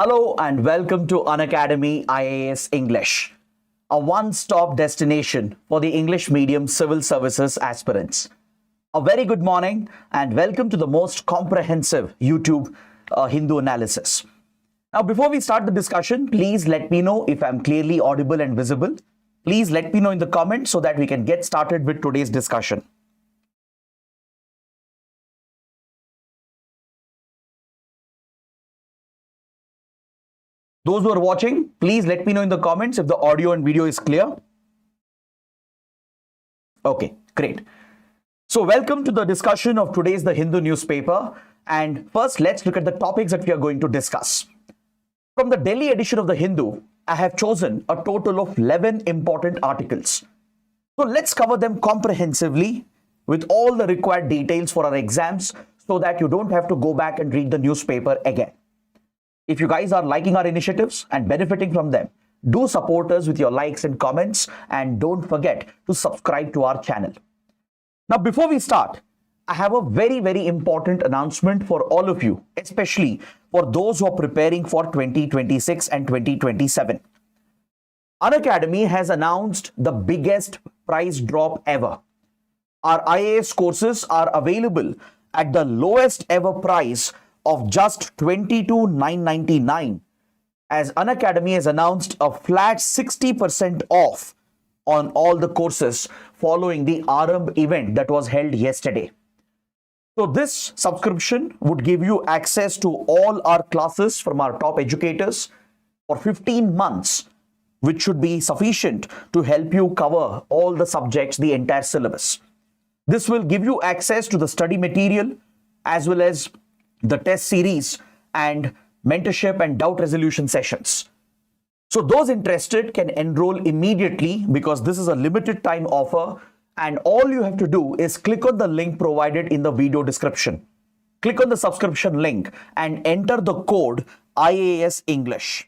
Hello and welcome to Unacademy IAS English, a one-stop destination for the English medium civil services aspirants. A very good morning and welcome to the most comprehensive YouTube Hindu analysis. Now, before we start the discussion, please let me know if I'm clearly audible and visible. Please let me know in the comments so that we can get started with today's discussion. Those who are watching, please let me know in the comments if the audio and video is clear. Okay, great. So welcome to the discussion of today's The Hindu newspaper. And first, let's look at the topics that we are going to discuss. From the Delhi edition of The Hindu, I have chosen a total of 11 important articles. So let's cover them comprehensively with all the required details for our exams so that you don't have to go back and read the newspaper again. If you guys are liking our initiatives and benefiting from them, do support us with your likes and comments and don't forget to subscribe to our channel. Now, before we start, I have a very important announcement for all of you, especially for those who are preparing for 2026 and 2027. Unacademy has announced the biggest price drop ever. Our IAS courses are available at the lowest ever price of just $22,999, as Unacademy has announced a flat 60% off on all the courses following the Aarambh event that was held yesterday. So this subscription would give you access to all our classes from our top educators for 15 months, which should be sufficient to help you cover all the subjects, the entire syllabus. This will give you access to the study material as well as the test series and mentorship and doubt resolution sessions. So those interested can enroll immediately because this is a limited time offer, and all you have to do is click on the link provided in the video description. Click on the subscription link and enter the code IAS English.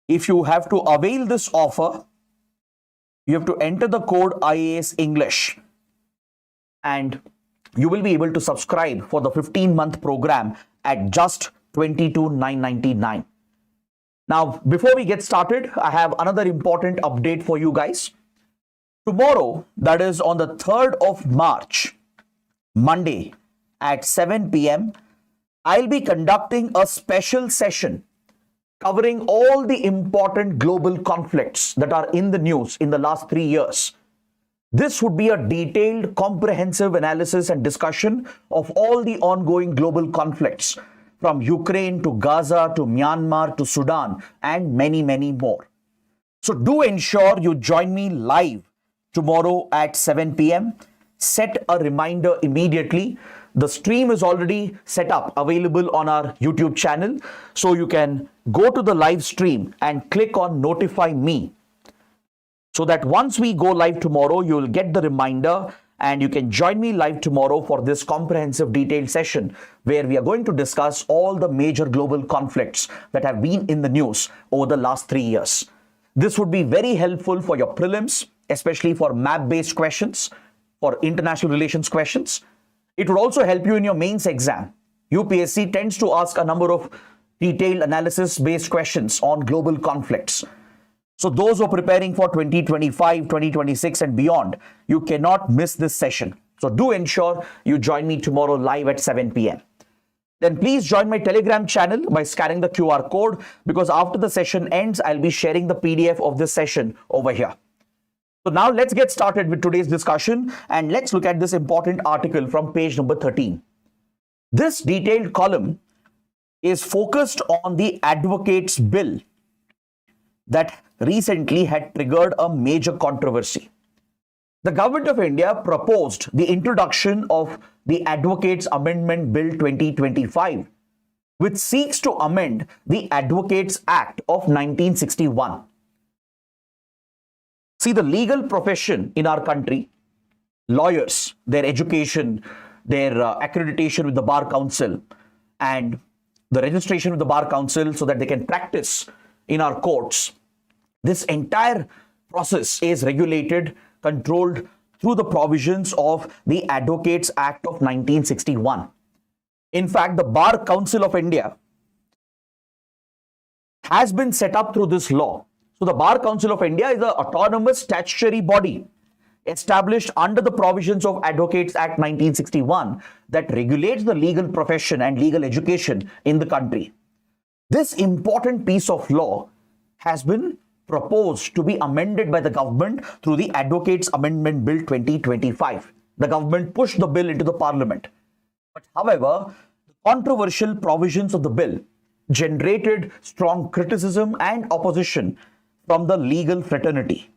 If you have to avail this offer, you have to enter the code IAS English and you will be able to subscribe for the 15-month program at just $22,999. Now, before we get started, I have another important update for you guys. Tomorrow, that is on the 3rd of March, Monday at 7 p.m., I'll be conducting a special session covering all the important global conflicts that are in the news in the last 3 years. This would be a detailed, comprehensive analysis and discussion of all the ongoing global conflicts, from Ukraine to Gaza to Myanmar to Sudan and many more. So do ensure you join me live tomorrow at 7 p.m. Set a reminder immediately. The stream is already set up, available on our YouTube channel. So you can go to the live stream and click on Notify Me, so that once we go live tomorrow, you will get the reminder and you can join me live tomorrow for this comprehensive detailed session where we are going to discuss all the major global conflicts that have been in the news over the last 3 years. This would be very helpful for your prelims, especially for map-based questions, for international relations questions. It would also help you in your mains exam. UPSC tends to ask a number of detailed analysis-based questions on global conflicts. So those who are preparing for 2025, 2026 and beyond, you cannot miss this session. So do ensure you join me tomorrow live at 7 p.m. Then please join my Telegram channel by scanning the QR code, because after the session ends, I'll be sharing the PDF of this session over here. So now let's get started with today's discussion and let's look at this important article from page number 13. This detailed column is focused on the Advocates Bill that recently had triggered a major controversy. The Government of India proposed the introduction of the Advocates Amendment Bill 2025, which seeks to amend the Advocates Act of 1961. See, the legal profession in our country, lawyers, their education, their accreditation with the Bar Council and the registration with the Bar Council so that they can practice in our courts, this entire process is regulated, controlled through the provisions of the Advocates Act of 1961. In fact, the Bar Council of India has been set up through this law. So the Bar Council of India is an autonomous statutory body established under the provisions of Advocates Act 1961 that regulates the legal profession and legal education in the country. This important piece of law has been proposed to be amended by the government through the Advocates Amendment Bill 2025. The government pushed the bill into the parliament. But however, the controversial provisions of the bill generated strong criticism and opposition from the legal fraternity.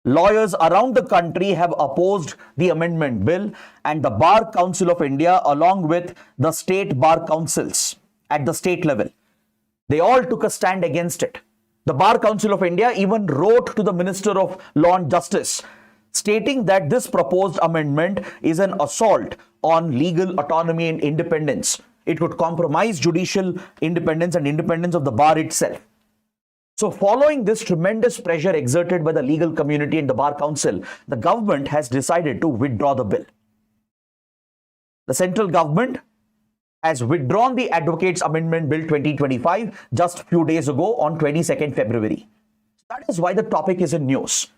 Lawyers around the country have opposed the amendment bill, and the Bar Council of India, along with the state bar councils at the state level, they all took a stand against it. The Bar Council of India even wrote to the Minister of Law and Justice, stating that this proposed amendment is an assault on legal autonomy and independence. It would compromise judicial independence and independence of the bar itself. So following this tremendous pressure exerted by the legal community and the Bar Council, the government has decided to withdraw the bill. The central government has withdrawn the Advocates Amendment Bill 2025 just a few days ago on 22nd February. That is why the topic is in news.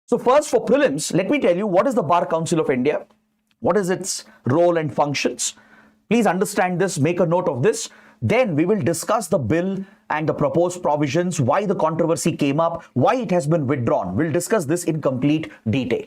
So first, for prelims, let me tell you what is the Bar Council of India, what is its role and functions. Please understand this, make a note of this. Then we will discuss the bill and the proposed provisions, why the controversy came up, why it has been withdrawn. We'll discuss this in complete detail.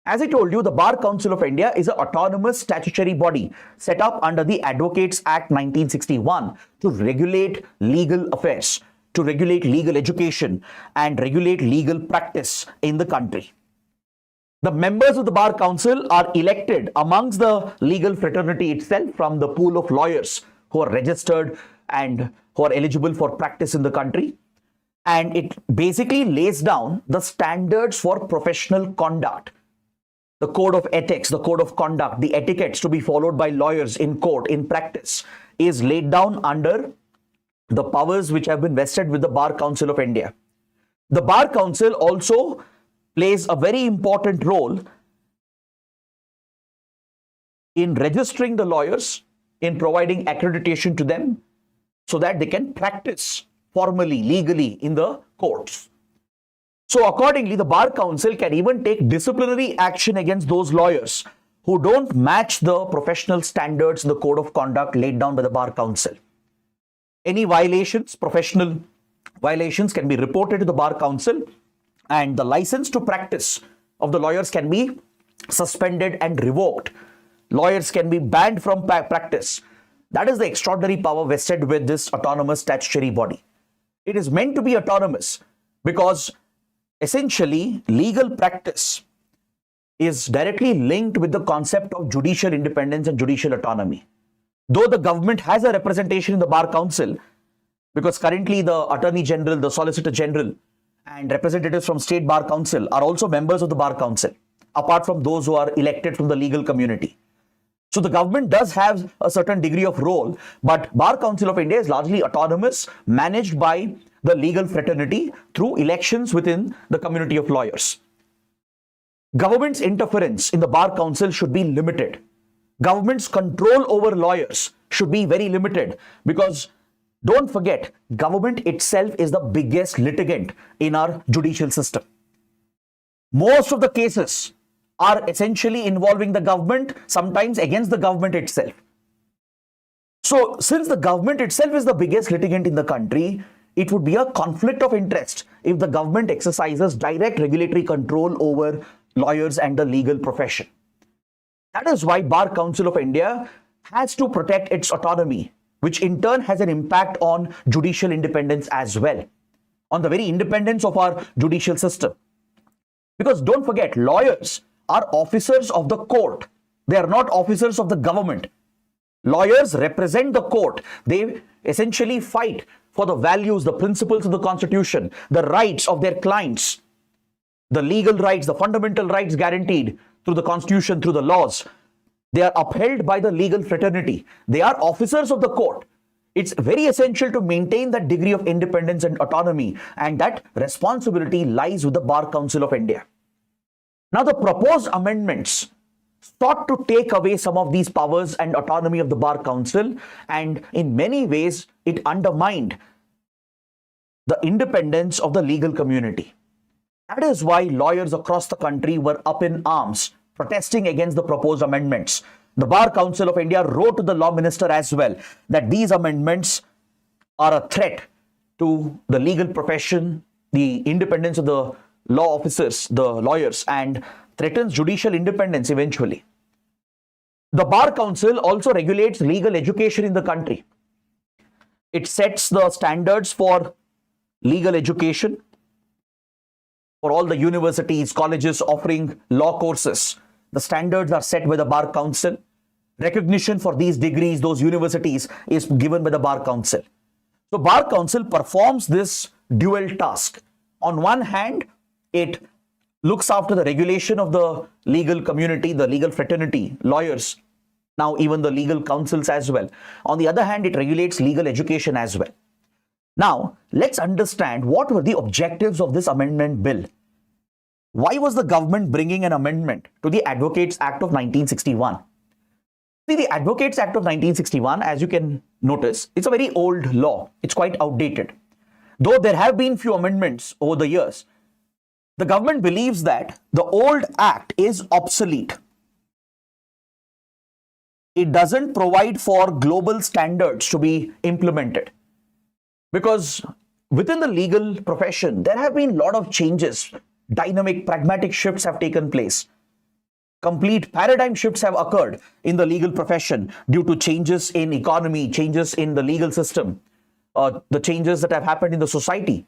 As I told you, the Bar Council of India is an autonomous statutory body set up under the Advocates Act 1961 to regulate legal affairs, to regulate legal education and regulate legal practice in the country. The members of the Bar Council are elected amongst the legal fraternity itself from the pool of lawyers who are registered and who are eligible for practice in the country. And it basically lays down the standards for professional conduct. The code of ethics, the code of conduct, the etiquettes to be followed by lawyers in court, in practice, is laid down under the powers which have been vested with the Bar Council of India. The Bar Council also plays a very important role in registering the lawyers, in providing accreditation to them so that they can practice formally, legally in the courts. So accordingly, the Bar Council can even take disciplinary action against those lawyers who don't match the professional standards in the code of conduct laid down by the Bar Council. Any violations, professional violations, can be reported to the Bar Council, and the license to practice of the lawyers can be suspended and revoked. Lawyers can be banned from practice. That is the extraordinary power vested with this autonomous statutory body. It is meant to be autonomous because essentially legal practice is directly linked with the concept of judicial independence and judicial autonomy. Though the government has a representation in the Bar Council, because currently the Attorney General, the Solicitor General, and representatives from State Bar Council are also members of the Bar Council, apart from those who are elected from the legal community. So the government does have a certain degree of role, but Bar Council of India is largely autonomous, managed by the legal fraternity through elections within the community of lawyers. Government's interference in the Bar Council should be limited. Government's control over lawyers should be very limited because don't forget, government itself is the biggest litigant in our judicial system. Most of the cases are essentially involving the government, sometimes against the government itself. So, since the government itself is the biggest litigant in the country, it would be a conflict of interest if the government exercises direct regulatory control over lawyers and the legal profession. That is why Bar Council of India has to protect its autonomy, which in turn has an impact on judicial independence as well, on the very independence of our judicial system. Because don't forget, lawyers are officers of the court. They are not officers of the government. Lawyers represent the court. They essentially fight for the values, the principles of the Constitution, the rights of their clients, the legal rights, the fundamental rights guaranteed through the Constitution, through the laws. They are upheld by the legal fraternity. They are officers of the court. It's very essential to maintain that degree of independence and autonomy, and that responsibility lies with the Bar Council of India. Now, the proposed amendments sought to take away some of these powers and autonomy of the Bar Council, and in many ways, it undermined the independence of the legal community. That is why lawyers across the country were up in arms, protesting against the proposed amendments. The Bar Council of India wrote to the Law Minister as well that these amendments are a threat to the legal profession, the independence of the law officers, the lawyers, and threatens judicial independence eventually. The Bar Council also regulates legal education in the country. It sets the standards for legal education for all the universities, colleges offering law courses. The standards are set by the Bar Council. Recognition for these degrees, those universities, is given by the Bar Council. So Bar Council performs this dual task. On one hand, it looks after the regulation of the legal community, the legal fraternity, lawyers, now even the legal councils as well. On the other hand, it regulates legal education as well. Now, let's understand what were the objectives of this amendment bill. Why was the government bringing an amendment to the Advocates Act of 1961? See, the Advocates Act of 1961, as you can notice, it's a very old law. It's quite outdated. Though there have been few amendments over the years, the government believes that the old act is obsolete. It doesn't provide for global standards to be implemented. Because within the legal profession, there have been a lot of changes. Dynamic, pragmatic shifts have taken place. Complete paradigm shifts have occurred in the legal profession due to changes in economy, changes in the legal system, the changes that have happened in the society.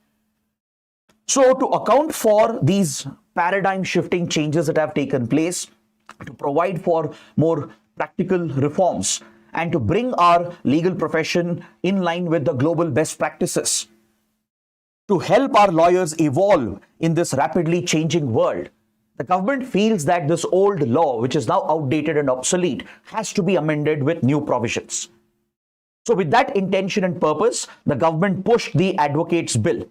So to account for these paradigm shifting changes that have taken place, to provide for more practical reforms, and to bring our legal profession in line with the global best practices, to help our lawyers evolve in this rapidly changing world, the government feels that this old law, which is now outdated and obsolete, has to be amended with new provisions. So with that intention and purpose, the government pushed the Advocates Bill.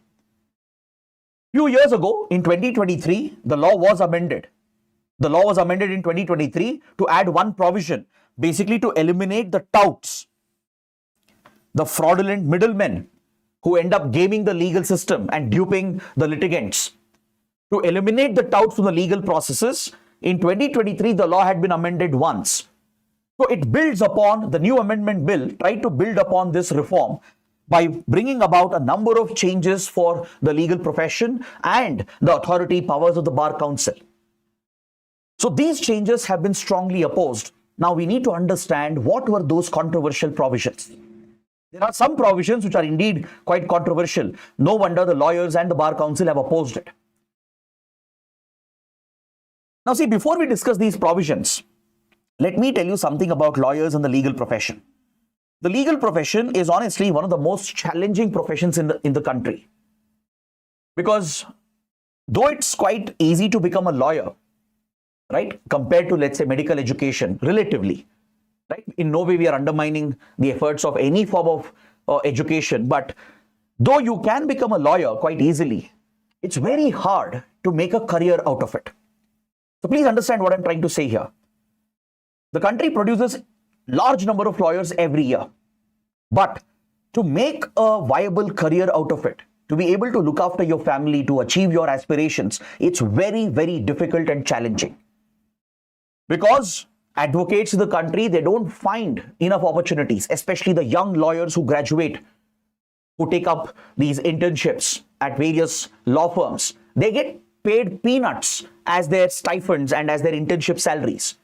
Few years ago, in 2023, the law was amended. The law was amended in 2023 to add one provision, basically to eliminate the touts, the fraudulent middlemen who end up gaming the legal system and duping the litigants. To eliminate the touts from the legal processes, in 2023, the law had been amended once. So it builds upon, the new amendment bill tried to build upon this reform by bringing about a number of changes for the legal profession and the authority powers of the Bar Council. So these changes have been strongly opposed. Now we need to understand what were those controversial provisions. There are some provisions which are indeed quite controversial. No wonder the lawyers and the Bar Council have opposed it. Now see, before we discuss these provisions, let me tell you something about lawyers and the legal profession. The legal profession is honestly one of the most challenging professions in the country. Because though it's quite easy to become a lawyer, right, compared to, let's say, medical education, relatively, right? In no way we are undermining the efforts of any form of education, but though you can become a lawyer quite easily, it's very hard to make a career out of it. So please understand what I'm trying to say here. The country produces large number of lawyers every year, but to make a viable career out of it, to be able to look after your family, to achieve your aspirations, it's very, very difficult and challenging. Because advocates in the country, they don't find enough opportunities, especially the young lawyers who graduate, who take up these internships at various law firms. They get paid peanuts as their stipends and as their internship salaries.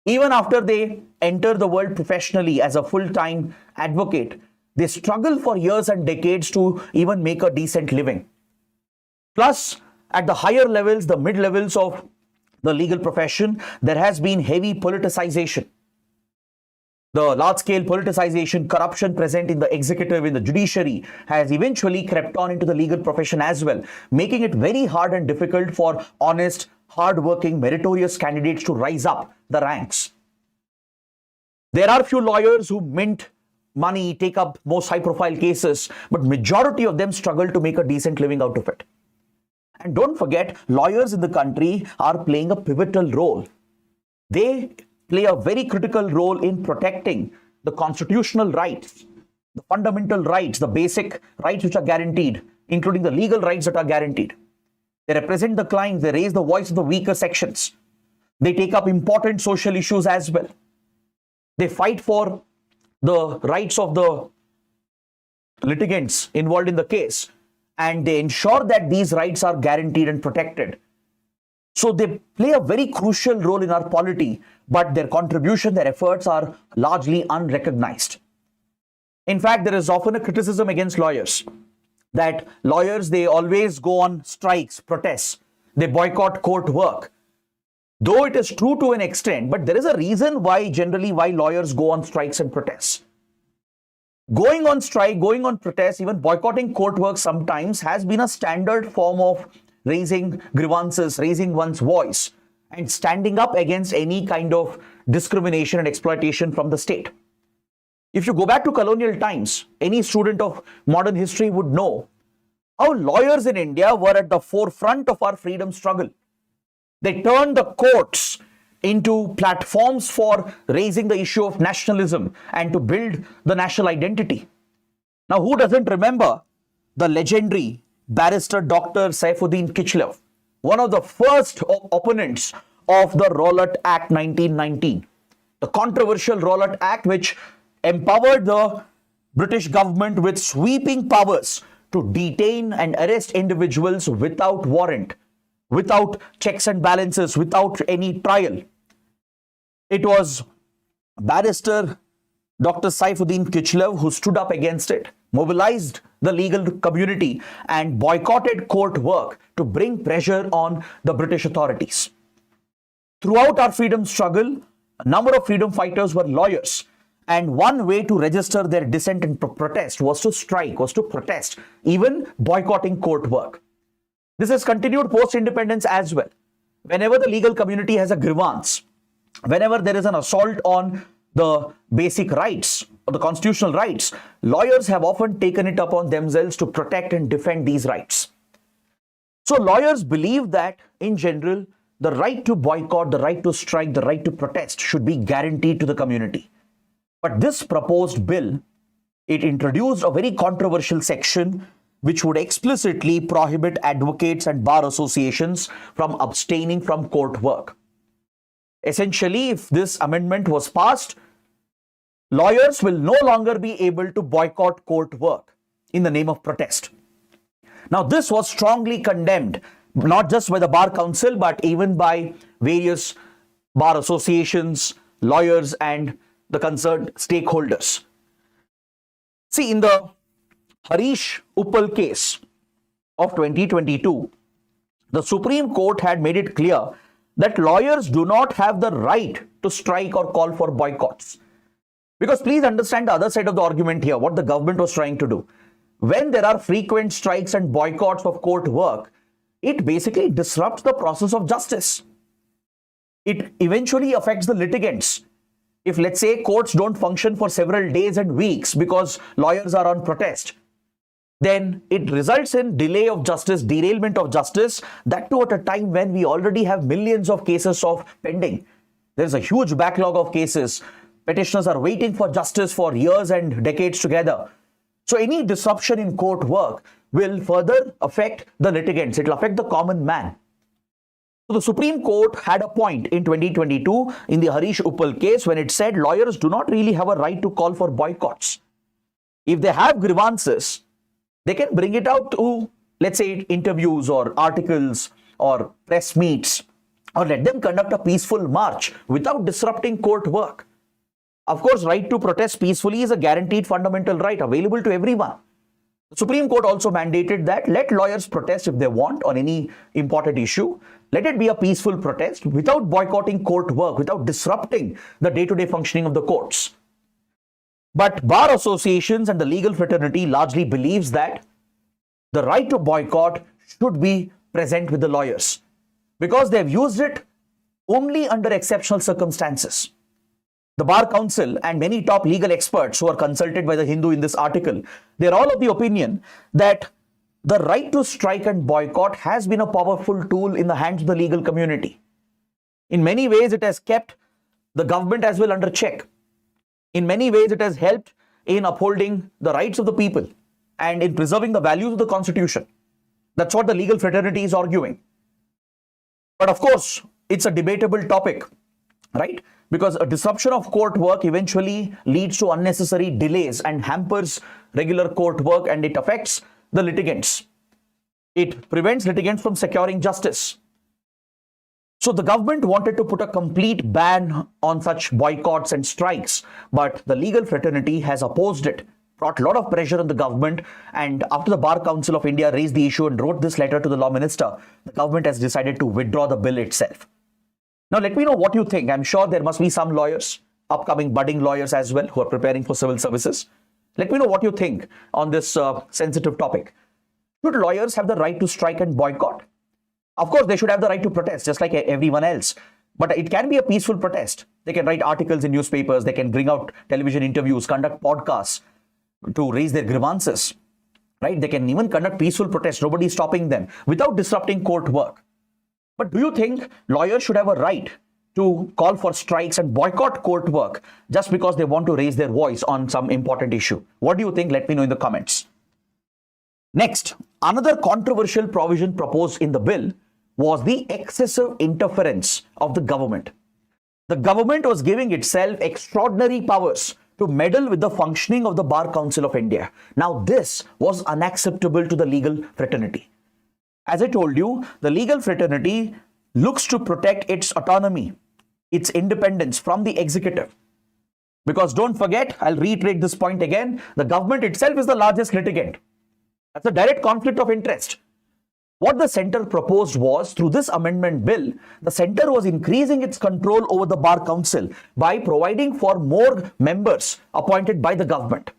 Even after they enter the world professionally as a full-time advocate, they struggle for years and decades to even make a decent living. Plus, at the higher levels, the mid-levels of the legal profession, there has been heavy politicization. The large-scale politicization, corruption present in the executive, in the judiciary, has eventually crept on into the legal profession as well, making it very hard and difficult for honest, hard-working, meritorious candidates to rise up the ranks. There are few lawyers who mint money, take up most high-profile cases, but majority of them struggle to make a decent living out of it. And don't forget, lawyers in the country are playing a pivotal role. They play a very critical role in protecting the constitutional rights, the fundamental rights, the basic rights which are guaranteed including the legal rights that are guaranteed. They represent the clients, they raise the voice of the weaker sections. They take up important social issues as well. They fight for the rights of the litigants involved in the case, and they ensure that these rights are guaranteed and protected. So they play a very crucial role in our polity, but their contribution, their efforts are largely unrecognized. In fact, there is often a criticism against lawyers that lawyers, they always go on strikes, protests, they boycott court work. Though it is true to an extent, but there is a reason why generally why lawyers go on strikes and protests. Going on strike, going on protest, even boycotting court work sometimes has been a standard form of raising grievances, raising one's voice, and standing up against any kind of discrimination and exploitation from the state. If you go back to colonial times, any student of modern history would know how lawyers in India were at the forefront of our freedom struggle. They turned the courts into platforms for raising the issue of nationalism and to build the national identity. Now, who doesn't remember the legendary barrister Dr. Saifuddin Kichlev, one of the first opponents of the Rowlatt Act 1919, the controversial Rowlatt Act which empowered the British government with sweeping powers to detain and arrest individuals without warrant, without checks and balances, without any trial. It was barrister Dr. Saifuddin Kichlev who stood up against it, mobilized the legal community and boycotted court work to bring pressure on the British authorities. Throughout our freedom struggle, a number of freedom fighters were lawyers, and one way to register their dissent and protest was to strike, was to protest, even boycotting court work. This has continued post-independence as well. Whenever the legal community has a grievance, whenever there is an assault on the basic rights or the constitutional rights, lawyers have often taken it upon themselves to protect and defend these rights. So lawyers believe that in general, the right to boycott, the right to strike, the right to protest should be guaranteed to the community. But this proposed bill, it introduced a very controversial section which would explicitly prohibit advocates and bar associations from abstaining from court work. Essentially, if this amendment was passed, lawyers will no longer be able to boycott court work in the name of protest. Now, this was strongly condemned, not just by the Bar Council, but even by various bar associations, lawyers, and the concerned stakeholders. See, in the Harish Uppal case of 2022, the Supreme Court had made it clear that lawyers do not have the right to strike or call for boycotts. Because please understand the other side of the argument here, what the government was trying to do. When there are frequent strikes and boycotts of court work, it basically disrupts the process of justice. It eventually affects the litigants. If, let's say, courts don't function for several days and weeks because lawyers are on protest, then it results in delay of justice, derailment of justice, that too at a time when we already have millions of cases of pending. There's a huge backlog of cases. Petitioners are waiting for justice for years and decades together. So any disruption in court work will further affect the litigants. It will affect the common man. So the Supreme Court had a point in 2022 in the Harish Uppal case when it said lawyers do not really have a right to call for boycotts. If they have grievances, they can bring it out to, let's say, interviews or articles or press meets, or let them conduct a peaceful march without disrupting court work. Of course, right to protest peacefully is a guaranteed fundamental right available to everyone. The Supreme Court also mandated that let lawyers protest if they want on any important issue. Let it be a peaceful protest without boycotting court work, without disrupting the day-to-day functioning of the courts. But bar associations and the legal fraternity largely believes that the right to boycott should be present with the lawyers because they've used it only under exceptional circumstances. The Bar Council and many top legal experts who are consulted by the Hindu in this article, they're all of the opinion that the right to strike and boycott has been a powerful tool in the hands of the legal community. In many ways, it has kept the government as well under check. In many ways, it has helped in upholding the rights of the people. and in preserving the values of the Constitution. That's what the legal fraternity is arguing. But of course, it's a debatable topic, right? Because a disruption of court work eventually leads to unnecessary delays and hampers regular court work, and it affects the litigants. It prevents litigants from securing justice. So the government wanted to put a complete ban on such boycotts and strikes, but the legal fraternity has opposed it, brought a lot of pressure on the government, and after the Bar Council of India raised the issue and wrote this letter to the Law Minister, the government has decided to withdraw the bill itself. Now, let me know what you think. I'm sure there must be some lawyers, upcoming budding lawyers as well, who are preparing for civil services. Let me know what you think on this sensitive topic. Should lawyers have the right to strike and boycott? Of course, they should have the right to protest, just like everyone else. But it can be a peaceful protest. They can write articles in newspapers, they can bring out television interviews, conduct podcasts to raise their grievances, right? They can even conduct peaceful protests, nobody is stopping them, without disrupting court work. But do you think lawyers should have a right to call for strikes and boycott court work just because they want to raise their voice on some important issue? What do you think? Let me know in the comments. Next, another controversial provision proposed in the bill was the excessive interference of the government. The government was giving itself extraordinary powers to meddle with the functioning of the Bar Council of India. Now, this was unacceptable to the legal fraternity. As I told you, the legal fraternity looks to protect its autonomy, its independence from the executive. Because don't forget, I'll reiterate this point again, the government itself is the largest litigant. That's a direct conflict of interest. What the centre proposed was, through this amendment bill, the centre was increasing its control over the Bar Council by providing for more members appointed by the government.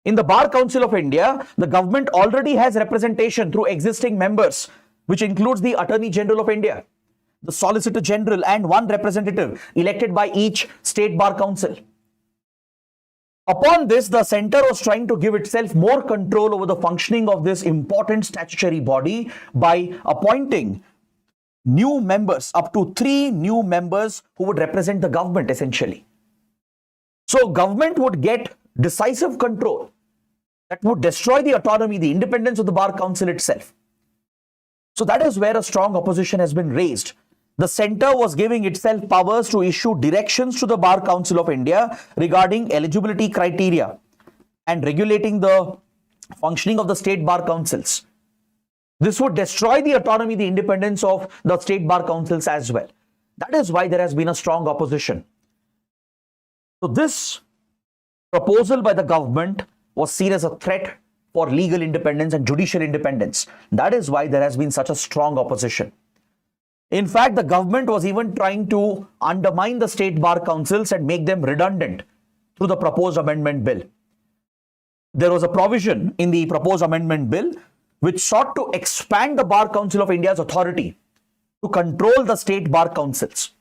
In the Bar Council of India, the government already has representation through existing members, which includes the Attorney General of India, the Solicitor General, and one representative elected by each state Bar Council. Upon this, the centre was trying to give itself more control over the functioning of this important statutory body by appointing new members, up to 3 new members who would represent the government essentially. So government would get decisive control that would destroy the autonomy, the independence of the Bar Council itself. So that is where a strong opposition has been raised. The centre was giving itself powers to issue directions to the Bar Council of India regarding eligibility criteria and regulating the functioning of the state bar councils. This would destroy the autonomy, the independence of the state bar councils as well. That is why there has been a strong opposition. So this proposal by the government was seen as a threat for legal independence and judicial independence. That is why there has been such a strong opposition. In fact, the government was even trying to undermine the state bar councils and make them redundant through the proposed amendment bill. There was a provision in the proposed amendment bill which sought to expand the Bar Council of India's authority to control the state bar councils.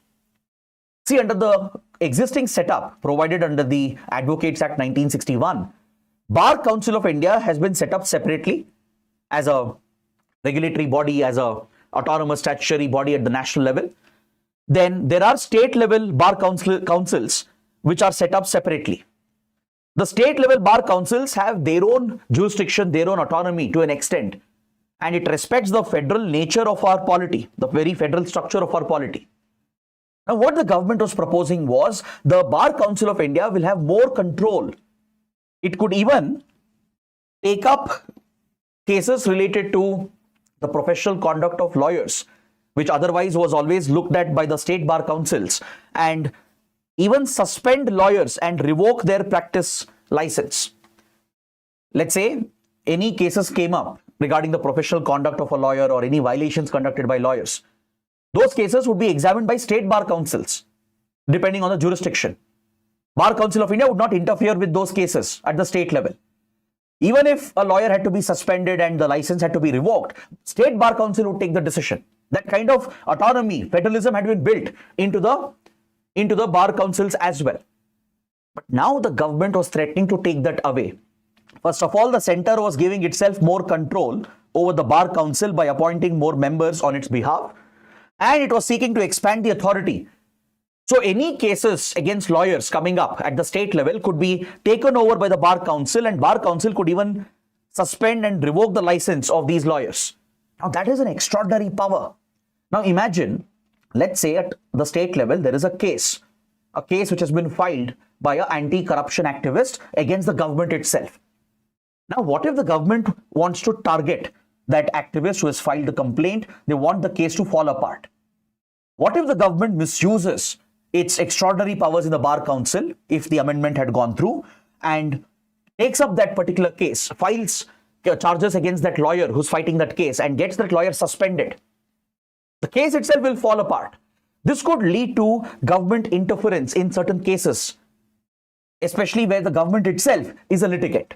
See, under the existing setup provided under the Advocates Act 1961, Bar Council of India has been set up separately as a regulatory body, as a autonomous statutory body at the national level. Then there are state level bar councils which are set up separately. The state level bar councils have their own jurisdiction, their own autonomy to an extent, and it respects the federal nature of our polity, the very federal structure of our polity. Now, what the government was proposing was the Bar Council of India will have more control. It could even take up cases related to the professional conduct of lawyers, which otherwise was always looked at by the state bar councils, and even suspend lawyers and revoke their practice license. Let's say any cases came up regarding the professional conduct of a lawyer or any violations conducted by lawyers. Those cases would be examined by state bar councils, depending on the jurisdiction. Bar Council of India would not interfere with those cases at the state level. Even if a lawyer had to be suspended and the license had to be revoked, state bar council would take the decision. That kind of autonomy, federalism had been built into the bar councils as well. But now the government was threatening to take that away. First of all, the centre was giving itself more control over the bar council by appointing more members on its behalf, and it was seeking to expand the authority. So any cases against lawyers coming up at the state level could be taken over by the Bar Council, and Bar Council could even suspend and revoke the license of these lawyers. Now, that is an extraordinary power. Now, imagine, let's say at the state level, there is a case which has been filed by an anti-corruption activist against the government itself. Now, what if the government wants to target that activist who has filed the complaint? They want the case to fall apart. What if the government misuses its extraordinary powers in the Bar Council, if the amendment had gone through, and takes up that particular case, files charges against that lawyer who's fighting that case and gets that lawyer suspended? The case itself will fall apart. This could lead to government interference in certain cases, especially where the government itself is a litigant.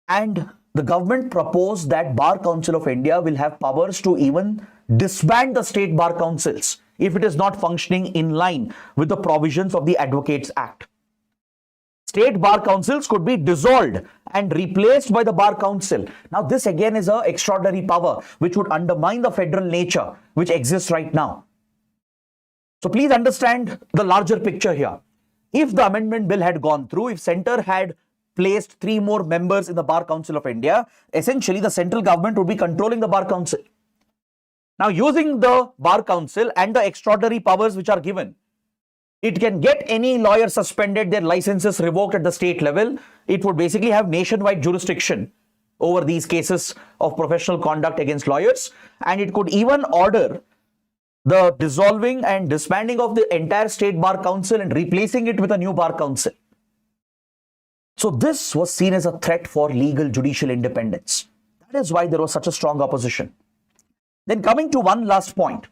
And the government proposed that Bar Council of India will have powers to even disband the state bar councils if it is not functioning in line with the provisions of the Advocates Act. State bar councils could be dissolved and replaced by the Bar Council. Now, this again is an extraordinary power which would undermine the federal nature which exists right now. So please understand the larger picture here. If the amendment bill had gone through, if Centre had placed 3 more members in the Bar Council of India, essentially the central government would be controlling the Bar Council. Now, using the Bar Council and the extraordinary powers which are given, it can get any lawyer suspended, their licenses revoked at the state level. It would basically have nationwide jurisdiction over these cases of professional conduct against lawyers, and it could even order the dissolving and disbanding of the entire state bar council and replacing it with a new bar council. So this was seen as a threat for legal judicial independence. That is why there was such a strong opposition. Then coming to one last point,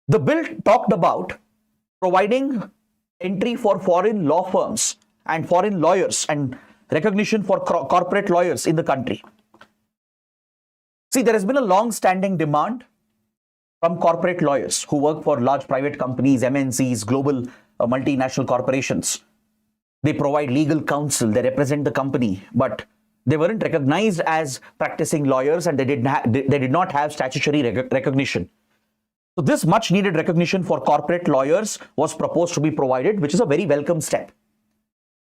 the bill talked about providing entry for foreign law firms and foreign lawyers and recognition for corporate lawyers in the country. See, there has been a long-standing demand from corporate lawyers who work for large private companies, MNCs, global multinational corporations. They provide legal counsel, they represent the company, but they weren't recognized as practicing lawyers, and they did not have statutory recognition. So this much needed recognition for corporate lawyers was proposed to be provided, which is a very welcome step.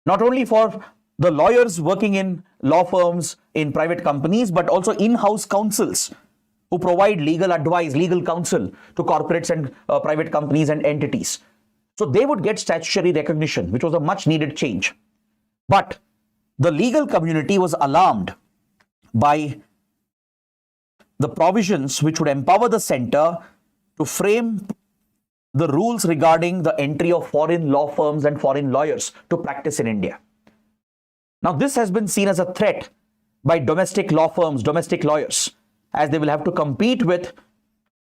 Not only for the lawyers working in law firms, in private companies, but also in-house counsels who provide legal advice, legal counsel to corporates and private companies and entities. So they would get statutory recognition, which was a much needed change. But the legal community was alarmed by the provisions which would empower the Centre to frame the rules regarding the entry of foreign law firms and foreign lawyers to practice in India. Now, this has been seen as a threat by domestic law firms, domestic lawyers, as they will have to compete with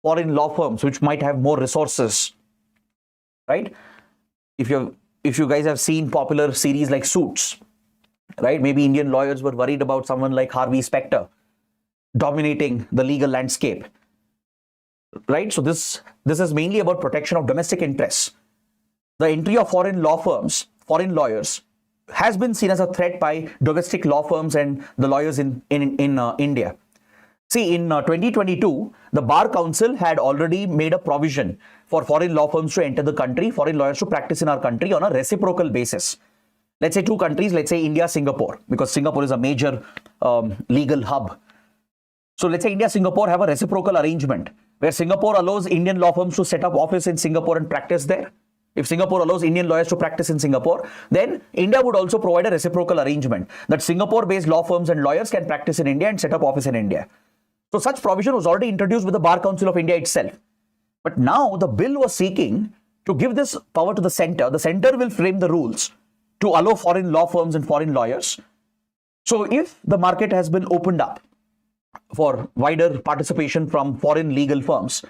foreign law firms which might have more resources, right? If you guys have seen popular series like Suits, right? Maybe Indian lawyers were worried about someone like Harvey Specter dominating the legal landscape, right? So this is mainly about protection of domestic interests. The entry of foreign law firms, foreign lawyers, has been seen as a threat by domestic law firms and the lawyers in India. See, in 2022, the Bar Council had already made a provision for foreign law firms to enter the country, foreign lawyers to practice in our country on a reciprocal basis. Let's say 2 countries, let's say India, Singapore, because Singapore is a major legal hub. So let's say India, Singapore have a reciprocal arrangement where Singapore allows Indian law firms to set up office in Singapore and practice there. If Singapore allows Indian lawyers to practice in Singapore, then India would also provide a reciprocal arrangement that Singapore-based law firms and lawyers can practice in India and set up office in India. So such provision was already introduced with the Bar Council of India itself. But now the bill was seeking to give this power to the Centre. The Centre will frame the rules to allow foreign law firms and foreign lawyers. So if the market has been opened up for wider participation from foreign legal firms,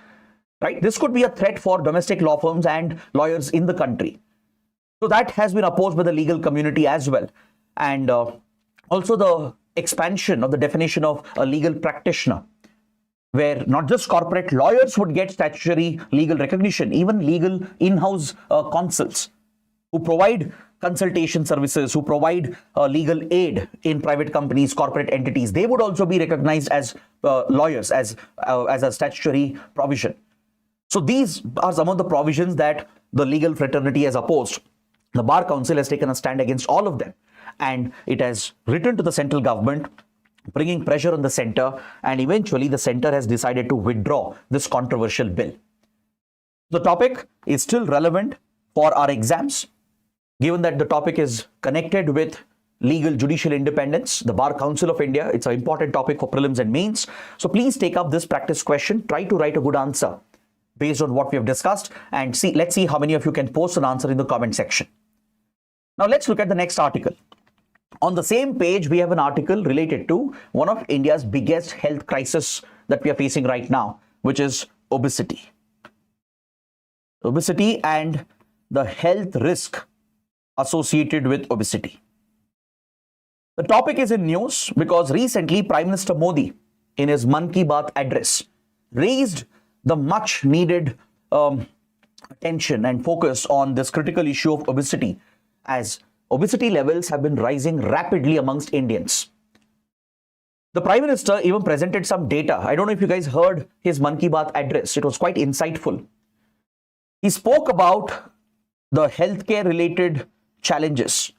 right, this could be a threat for domestic law firms and lawyers in the country. So that has been opposed by the legal community as well. And also the expansion of the definition of a legal practitioner, where not just corporate lawyers would get statutory legal recognition, even legal in-house consuls who provide consultation services, who provide legal aid in private companies, corporate entities, they would also be recognized as lawyers, as a statutory provision. So these are some of the provisions that the legal fraternity has opposed. The Bar Council has taken a stand against all of them, and it has written to the central government bringing pressure on the center, and eventually the center has decided to withdraw this controversial bill. The topic is still relevant for our exams, given that the topic is connected with legal judicial independence, the Bar Council of India. It's an important topic for prelims and mains. So please take up this practice question. Try to write a good answer based on what we have discussed, and let's see how many of you can post an answer in the comment section. Now let's look at the next article. On the same page, we have an article related to one of India's biggest health crisis that we are facing right now, which is obesity. Obesity and the health risk associated with obesity. The topic is in news because recently Prime Minister Modi, in his Mann Ki Baat address, raised the much needed attention and focus on this critical issue of obesity, as obesity levels have been rising rapidly amongst Indians. The Prime Minister even presented some data. I don't know if you guys heard his Mann Ki Baat address. It was quite insightful. He spoke about the healthcare related challenges,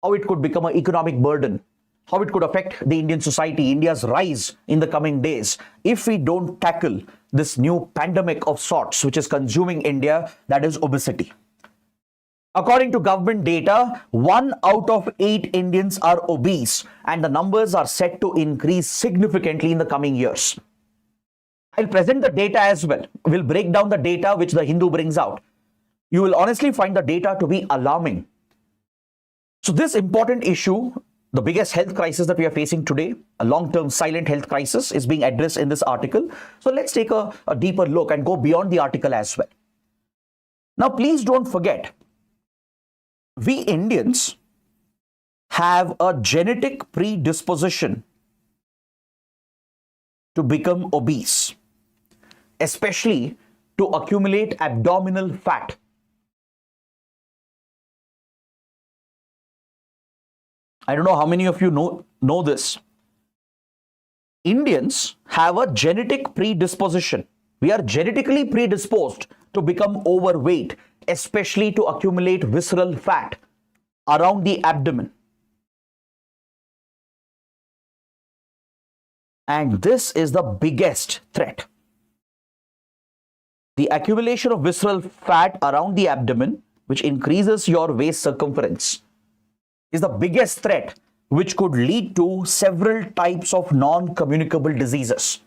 how it could become an economic burden, how it could affect the Indian society, India's rise in the coming days if we don't tackle this new pandemic of sorts which is consuming India, that is obesity. According to government data, 1 out of 8 Indians are obese, and the numbers are set to increase significantly in the coming years. I'll present the data as well. We'll break down the data which the Hindu brings out. You will honestly find the data to be alarming. So this important issue, the biggest health crisis that we are facing today, a long-term silent health crisis, is being addressed in this article. So let's take a deeper look and go beyond the article as well. Now, please don't forget, we Indians have a genetic predisposition to become obese, especially to accumulate abdominal fat. I don't know how many of you know this. Indians have a genetic predisposition. We are genetically predisposed to become overweight, especially to accumulate visceral fat around the abdomen. And this is the biggest threat. The accumulation of visceral fat around the abdomen, which increases your waist circumference, is the biggest threat which could lead to several types of non-communicable diseases.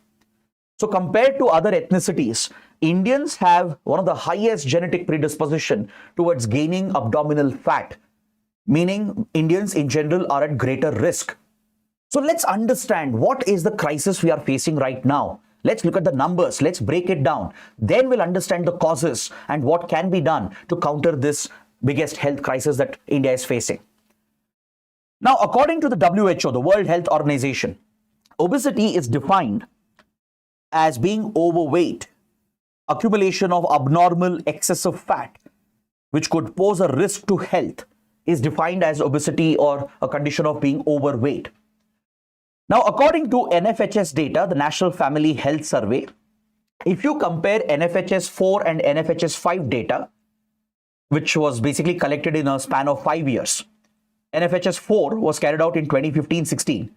So compared to other ethnicities, Indians have one of the highest genetic predisposition towards gaining abdominal fat, meaning Indians in general are at greater risk. So let's understand what is the crisis we are facing right now. Let's look at the numbers. Let's break it down. Then we'll understand the causes and what can be done to counter this biggest health crisis that India is facing. Now, according to the WHO, the World Health Organization, obesity is defined as being overweight, accumulation of abnormal excessive fat, which could pose a risk to health, is defined as obesity or a condition of being overweight. Now, according to NFHS data, the National Family Health Survey, if you compare NFHS 4 and NFHS 5 data, which was basically collected in a span of 5 years, NFHS 4 was carried out in 2015-16.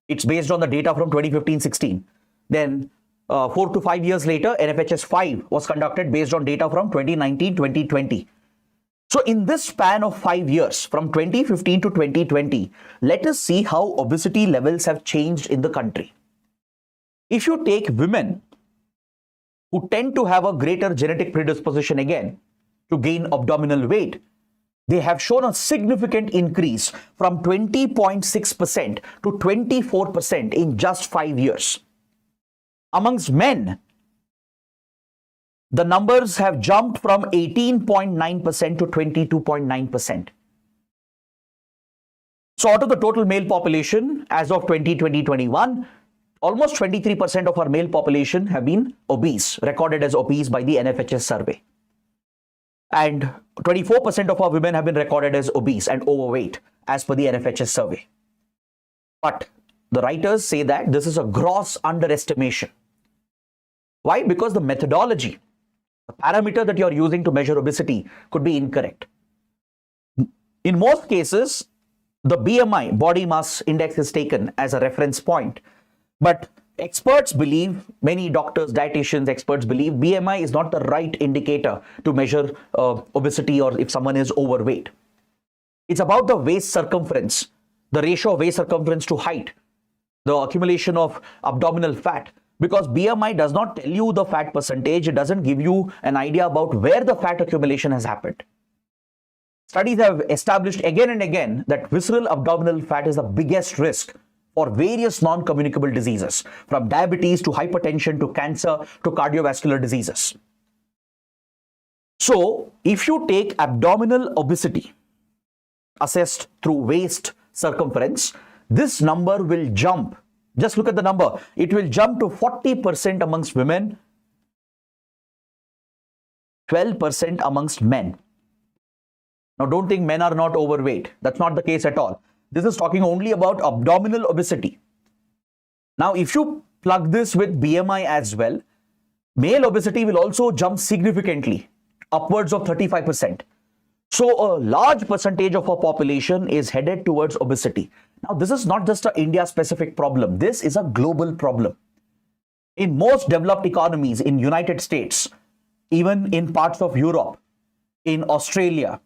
It's based on the data from 2015-16. Then 4 to 5 years later, NFHS 5 was conducted based on data from 2019-2020. So in this span of 5 years, from 2015 to 2020, let us see how obesity levels have changed in the country. If you take women who tend to have a greater genetic predisposition again to gain abdominal weight, they have shown a significant increase from 20.6% to 24% in just 5 years. Amongst men, the numbers have jumped from 18.9% to 22.9%. So out of the total male population, as of 2020-21, almost 23% of our male population have been obese, recorded as obese by the NFHS survey. And 24% of our women have been recorded as obese and overweight as per the NFHS survey. But the writers say that this is a gross underestimation. Why? Because the methodology, the parameter that you're using to measure obesity could be incorrect. In most cases, the BMI, body mass index, is taken as a reference point. But experts believe, many doctors, dietitians, experts believe BMI is not the right indicator to measure obesity or if someone is overweight. It's about the waist circumference, the ratio of waist circumference to height, the accumulation of abdominal fat. Because BMI does not tell you the fat percentage, it doesn't give you an idea about where the fat accumulation has happened. Studies have established again and again that visceral abdominal fat is the biggest risk for various non-communicable diseases, from diabetes to hypertension to cancer to cardiovascular diseases. So, if you take abdominal obesity assessed through waist circumference, this number will jump. Just look at the number. It will jump to 40% amongst women, 12% amongst men. Now, don't think men are not overweight. That's not the case at all. This is talking only about abdominal obesity. Now, if you plug this with BMI as well, male obesity will also jump significantly, upwards of 35%. So, a large percentage of our population is headed towards obesity. Now, this is not just an India-specific problem. This is a global problem. In most developed economies, in United States, even in parts of Europe, in Australia,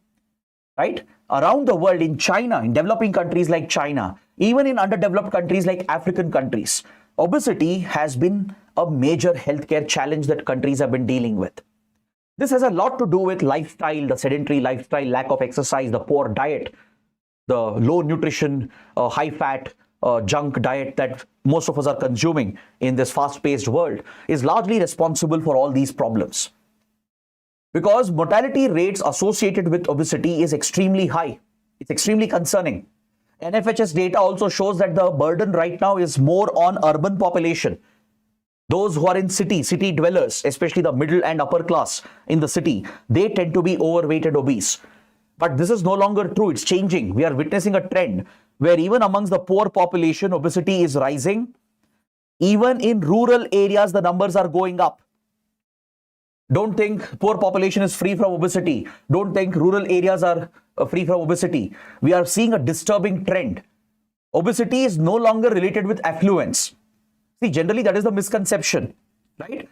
right? Around the world, in China, in developing countries like China, even in underdeveloped countries like African countries, obesity has been a major healthcare challenge that countries have been dealing with. This has a lot to do with lifestyle, the sedentary lifestyle, lack of exercise, the poor diet, the low nutrition, high fat, junk diet that most of us are consuming in this fast-paced world is largely responsible for all these problems. Because mortality rates associated with obesity is extremely high. It's extremely concerning. NFHS data also shows that the burden right now is more on urban population. Those who are in city dwellers, especially the middle and upper class in the city, they tend to be overweight and obese. But this is no longer true. It's changing. We are witnessing a trend where even amongst the poor population, obesity is rising. Even in rural areas, the numbers are going up. Don't think poor population is free from obesity. Don't think rural areas are free from obesity. We are seeing a disturbing trend. Obesity is no longer related with affluence. See, generally that is the misconception, right?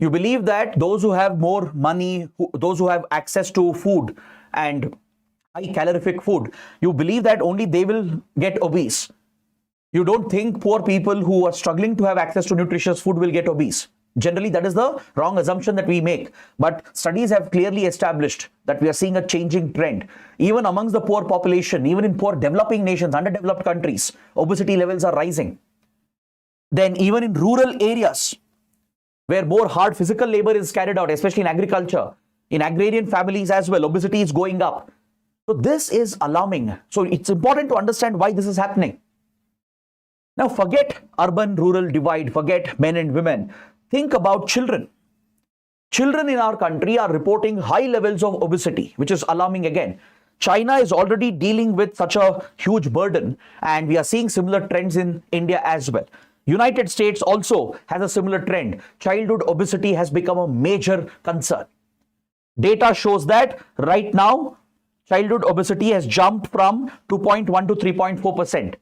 You believe that those who have more money, those who have access to food and high calorific food, you believe that only they will get obese. You don't think poor people who are struggling to have access to nutritious food will get obese. Generally, that is the wrong assumption that we make. But studies have clearly established that we are seeing a changing trend. Even amongst the poor population, even in poor developing nations, underdeveloped countries, obesity levels are rising. Then even in rural areas, where more hard physical labor is carried out, especially in agriculture, in agrarian families as well, obesity is going up. So this is alarming. So it's important to understand why this is happening. Now forget urban-rural divide, forget men and women. Think about children. Children in our country are reporting high levels of obesity, which is alarming again. China is already dealing with such a huge burden, and we are seeing similar trends in India as well. United States also has a similar trend. Childhood obesity has become a major concern. Data shows that right now, childhood obesity has jumped from 2.1 to 3.4%.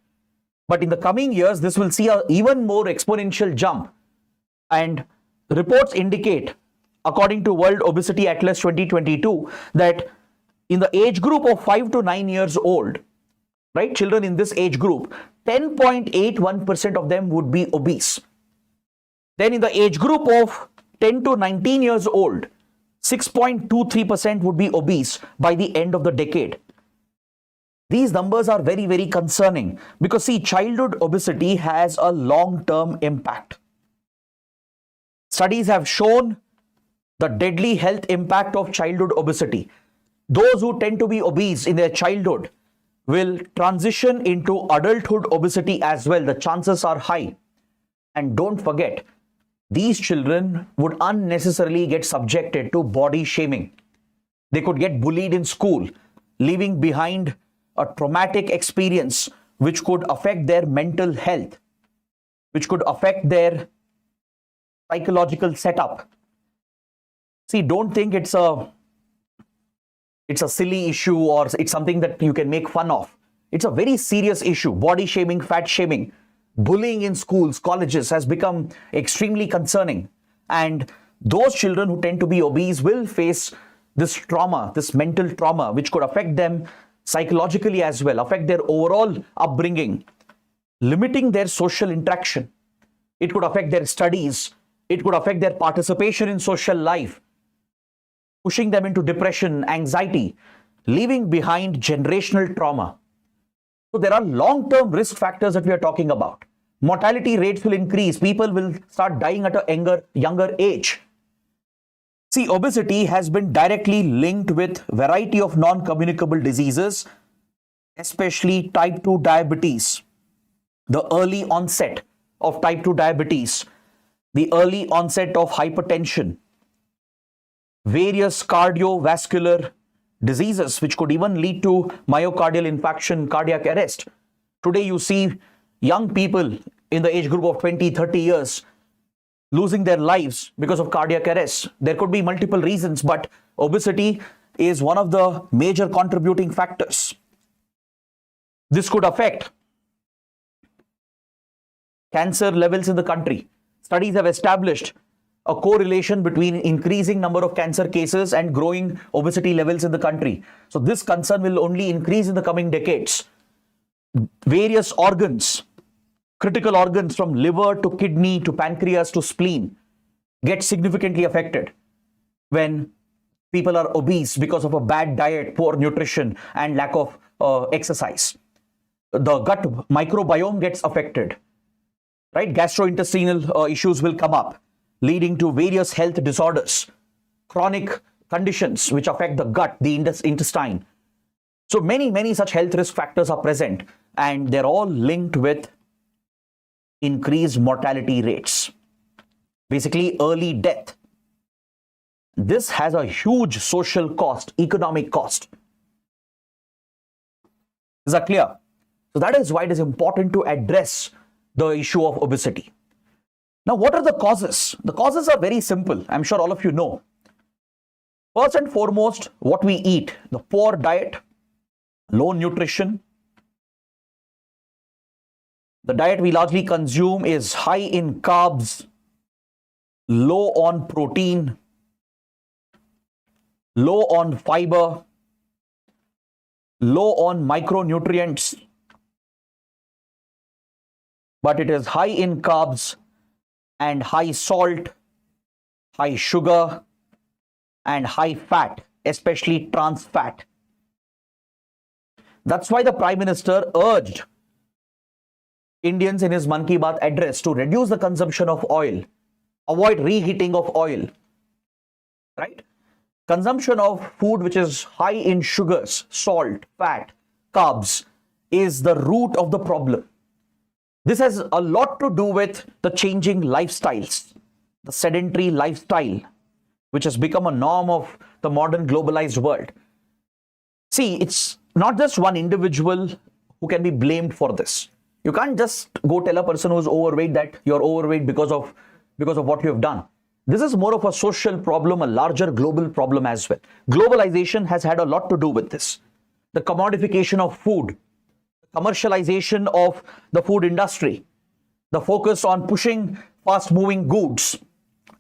But in the coming years, this will see an even more exponential jump. And reports indicate, according to World Obesity Atlas 2022, that in the age group of 5 to 9 years old, right, children in this age group, 10.81% of them would be obese. Then in the age group of 10 to 19 years old, 6.23% would be obese by the end of the decade. These numbers are very, very concerning because, see, childhood obesity has a long-term impact. Studies have shown the deadly health impact of childhood obesity. Those who tend to be obese in their childhood will transition into adulthood obesity as well. The chances are high. And don't forget, these children would unnecessarily get subjected to body shaming. They could get bullied in school, leaving behind a traumatic experience which could affect their mental health, which could affect their psychological setup. See, don't think it's a silly issue or it's something that you can make fun of. It's a very serious issue. Body shaming, fat shaming, bullying in schools, colleges has become extremely concerning. And those children who tend to be obese will face this trauma, this mental trauma, which could affect them psychologically as well, affect their overall upbringing, limiting their social interaction. It could affect their studies. It could affect their participation in social life, pushing them into depression, anxiety, leaving behind generational trauma. So there are long-term risk factors that we are talking about. Mortality rates will increase. People will start dying at a younger age. See, obesity has been directly linked with a variety of non-communicable diseases, especially type 2 diabetes, the early onset of type 2 diabetes, the early onset of hypertension, various cardiovascular diseases, which could even lead to myocardial infarction, cardiac arrest. Today, you see young people in the age group of 20, 30 years losing their lives because of cardiac arrest. There could be multiple reasons, but obesity is one of the major contributing factors. This could affect cancer levels in the country. Studies have established a correlation between increasing number of cancer cases and growing obesity levels in the country. So this concern will only increase in the coming decades. Various organs, critical organs from liver to kidney to pancreas to spleen get significantly affected when people are obese because of a bad diet, poor nutrition, and lack of exercise. The gut microbiome gets affected, right? Gastrointestinal issues will come up, leading to various health disorders, chronic conditions which affect the gut, the intestine. So many such health risk factors are present, and they're all linked with increased mortality rates, basically early death. This has a huge social cost, economic cost. Is that clear? So that is why it is important to address the issue of obesity. Now, what are the causes? The causes are very simple. I'm sure all of you know. First and foremost, what we eat, the poor diet, low nutrition. The diet we largely consume is high in carbs, low on protein, low on fiber, low on micronutrients, but it is high in carbs and high salt, high sugar, and high fat, especially trans fat. That's why the Prime Minister urged Indians in his Mann Ki Baat address to reduce the consumption of oil, avoid reheating of oil, right? Consumption of food which is high in sugars, salt, fat, carbs is the root of the problem. This has a lot to do with the changing lifestyles, the sedentary lifestyle, which has become a norm of the modern globalized world. See, it's not just one individual who can be blamed for this. You can't just go tell a person who's overweight that you're overweight because of what you have done. This is more of a social problem, a larger global problem as well. Globalization has had a lot to do with this. The commodification of food, commercialization of the food industry, the focus on pushing fast-moving goods,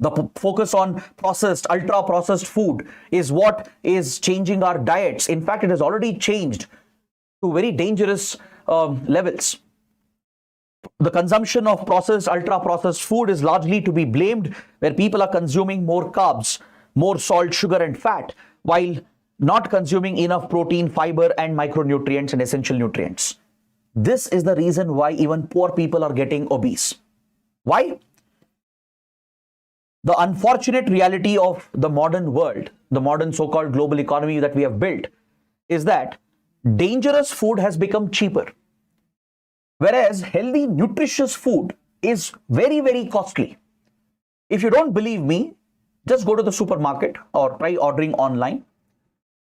the focus on processed, ultra-processed food is what is changing our diets. In fact, it has already changed to very dangerous levels. The consumption of processed, ultra-processed food is largely to be blamed, where people are consuming more carbs, more salt, sugar, and fat, while not consuming enough protein, fiber, and micronutrients and essential nutrients. This is the reason why even poor people are getting obese. Why? The unfortunate reality of the modern world, the modern so-called global economy that we have built, is that dangerous food has become cheaper, whereas healthy, nutritious food is very costly. If you don't believe me, just go to the supermarket or try ordering online.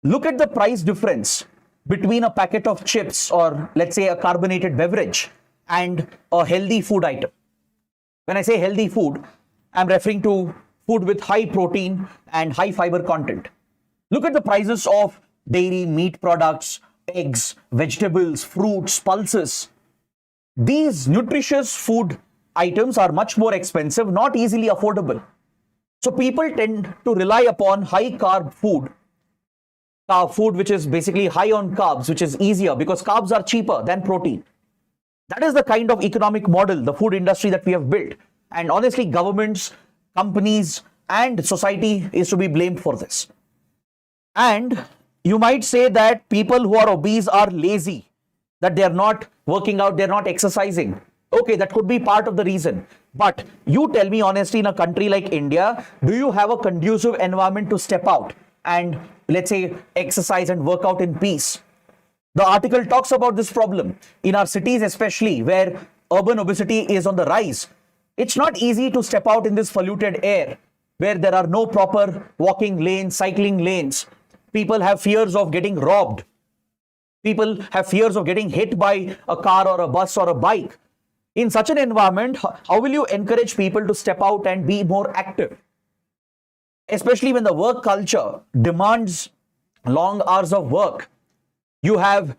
Look at the price difference between a packet of chips or, let's say, a carbonated beverage and a healthy food item. When I say healthy food, I'm referring to food with high protein and high fiber content. Look at the prices of dairy, meat products, eggs, vegetables, fruits, pulses. These nutritious food items are much more expensive, not easily affordable. So people tend to rely upon high carb food, food which is basically high on carbs, which is easier because carbs are cheaper than protein. That is the kind of economic model, the food industry that we have built. And honestly, governments, companies, and society is to be blamed for this. And you might say that people who are obese are lazy, that they are not working out, they're not exercising. Okay, that could be part of the reason. But you tell me honestly, in a country like India, do you have a conducive environment to step out and, let's say, exercise and work out in peace? The article talks about this problem. In our cities especially, where urban obesity is on the rise, it's not easy to step out in this polluted air, where there are no proper walking lanes, cycling lanes. People have fears of getting robbed. People have fears of getting hit by a car or a bus or a bike. In such an environment, how will you encourage people to step out and be more active? Especially when the work culture demands long hours of work. You have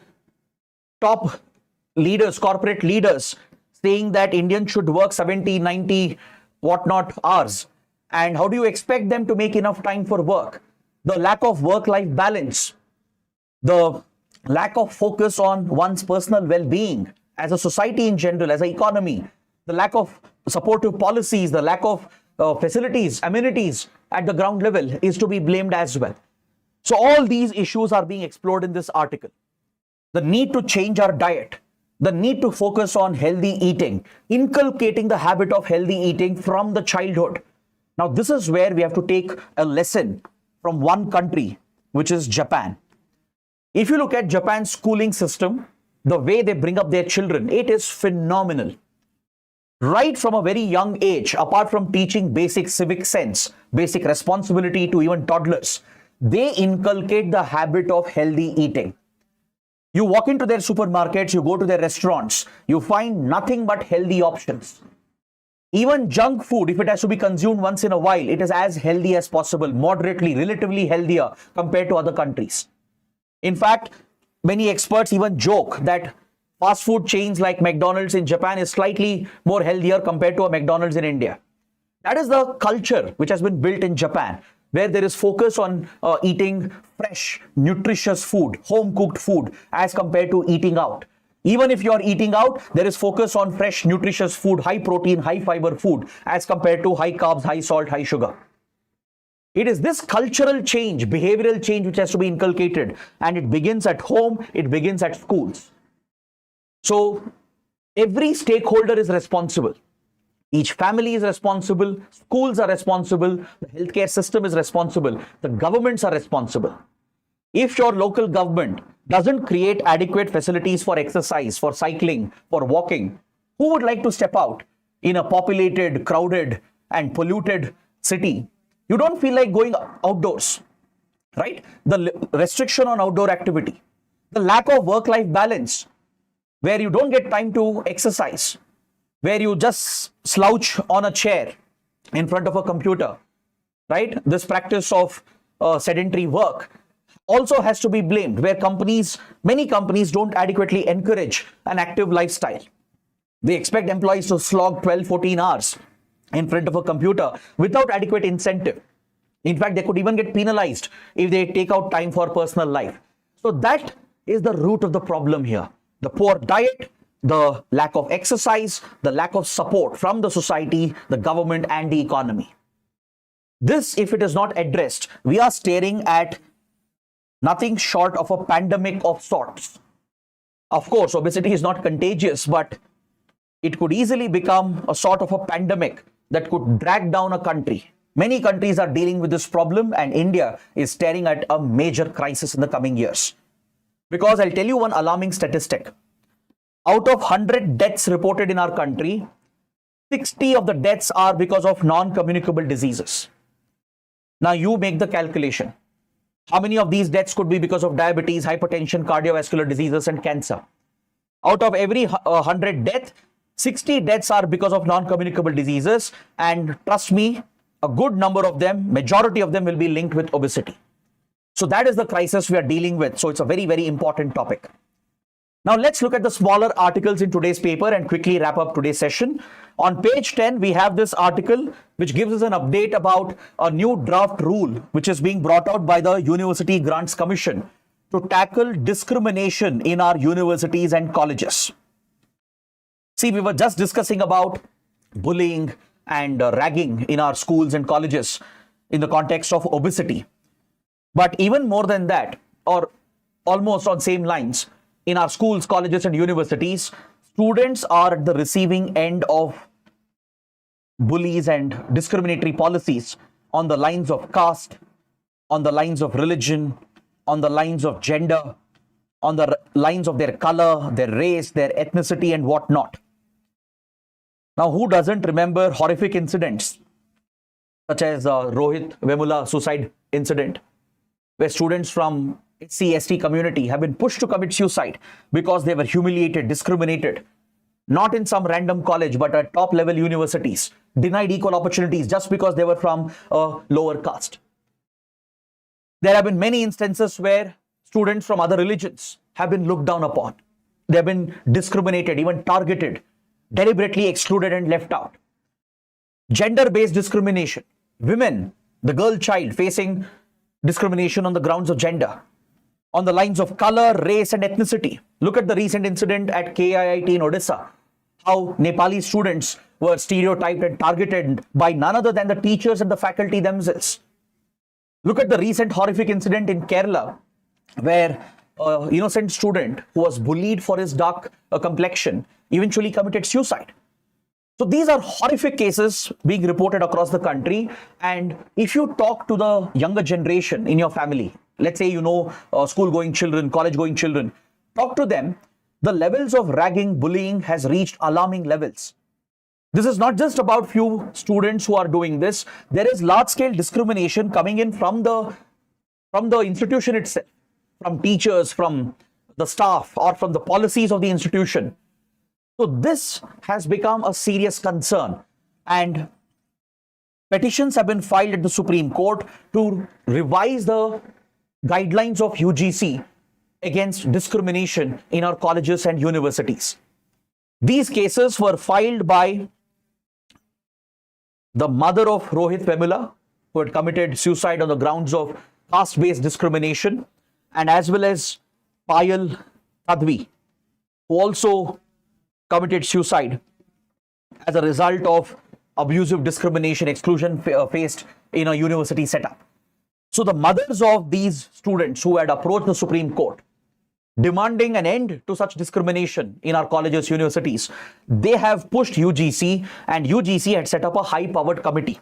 top leaders, corporate leaders, saying that Indians should work 70, 90, whatnot hours. And how do you expect them to make enough time for work? The lack of work-life balance, the lack of focus on one's personal well-being as a society in general, as an economy, the lack of supportive policies, the lack of facilities, amenities at the ground level is to be blamed as well. So all these issues are being explored in this article. The need to change our diet, the need to focus on healthy eating, inculcating the habit of healthy eating from the childhood. Now, this is where we have to take a lesson from one country, which is Japan. If you look at Japan's schooling system, the way they bring up their children, it is phenomenal. Right from a very young age, apart from teaching basic civic sense, basic responsibility to even toddlers, they inculcate the habit of healthy eating. You walk into their supermarkets, you go to their restaurants, you find nothing but healthy options. Even junk food, if it has to be consumed once in a while, it is as healthy as possible, moderately, relatively healthier compared to other countries. In fact, many experts even joke that fast food chains like McDonald's in Japan is slightly more healthier compared to a McDonald's in India. That is the culture which has been built in Japan, where there is focus on eating fresh, nutritious food, home-cooked food, as compared to eating out. Even if you are eating out, there is focus on fresh, nutritious food, high protein, high fiber food, as compared to high carbs, high salt, high sugar. It is this cultural change, behavioral change, which has to be inculcated, and it begins at home, it begins at schools. So every stakeholder is responsible. Each family is responsible, schools are responsible, the healthcare system is responsible, the governments are responsible. If your local government doesn't create adequate facilities for exercise, for cycling, for walking, who would like to step out in a populated, crowded, and polluted city? You don't feel like going outdoors, right? The restriction on outdoor activity, the lack of work-life balance, where you don't get time to exercise, where you just slouch on a chair in front of a computer, right? This practice of sedentary work also has to be blamed, where many companies don't adequately encourage an active lifestyle. They expect employees to slog 12, 14 hours in front of a computer without adequate incentive. In fact, they could even get penalized if they take out time for personal life. So that is the root of the problem here. The poor diet, the lack of exercise, the lack of support from the society, the government, and the economy. This, if it is not addressed, we are staring at nothing short of a pandemic of sorts. Of course, obesity is not contagious, but it could easily become a sort of a pandemic that could drag down a country. Many countries are dealing with this problem, and India is staring at a major crisis in the coming years. Because I'll tell you one alarming statistic. Out of 100 deaths reported in our country, 60 of the deaths are because of non-communicable diseases. Now you make the calculation. How many of these deaths could be because of diabetes, hypertension, cardiovascular diseases, and cancer? Out of every 100 deaths, 60 deaths are because of non-communicable diseases, and trust me, a good number of them, majority of them will be linked with obesity. So that is the crisis we are dealing with. So it's a very, very important topic. Now let's look at the smaller articles in today's paper and quickly wrap up today's session. On page 10, we have this article which gives us an update about a new draft rule which is being brought out by the University Grants Commission to tackle discrimination in our universities and colleges. See, we were just discussing about bullying and ragging in our schools and colleges in the context of obesity. But even more than that, or almost on same lines, in our schools, colleges and universities, students are at the receiving end of bullies and discriminatory policies on the lines of caste, on the lines of religion, on the lines of gender, on the lines of their color, their race, their ethnicity and whatnot. Now, who doesn't remember horrific incidents such as Rohit Vemula suicide incident, where students from SC/ST community have been pushed to commit suicide because they were humiliated, discriminated, not in some random college, but at top level universities, denied equal opportunities just because they were from a lower caste. There have been many instances where students from other religions have been looked down upon. They have been discriminated, even targeted, deliberately excluded and left out. Gender-based discrimination. Women, the girl child facing discrimination on the grounds of gender, on the lines of color, race and ethnicity. Look at the recent incident at KIIT in Odisha, how Nepali students were stereotyped and targeted by none other than the teachers and the faculty themselves. Look at the recent horrific incident in Kerala, where an innocent student who was bullied for his dark complexion eventually committed suicide. So these are horrific cases being reported across the country. And if you talk to the younger generation in your family, let's say school-going children, college-going children, talk to them, the levels of ragging, bullying has reached alarming levels. This is not just about few students who are doing this. There is large-scale discrimination coming in from the institution itself, from teachers, from the staff, or from the policies of the institution. So this has become a serious concern, and petitions have been filed at the Supreme Court to revise the guidelines of UGC against discrimination in our colleges and universities. These cases were filed by the mother of Rohit Vemula, who had committed suicide on the grounds of caste-based discrimination, and as well as Payal Tadvi, who also committed suicide as a result of abusive discrimination, exclusion faced in a university setup. So the mothers of these students who had approached the Supreme Court demanding an end to such discrimination in our colleges, universities, they have pushed UGC, and UGC had set up a high-powered committee,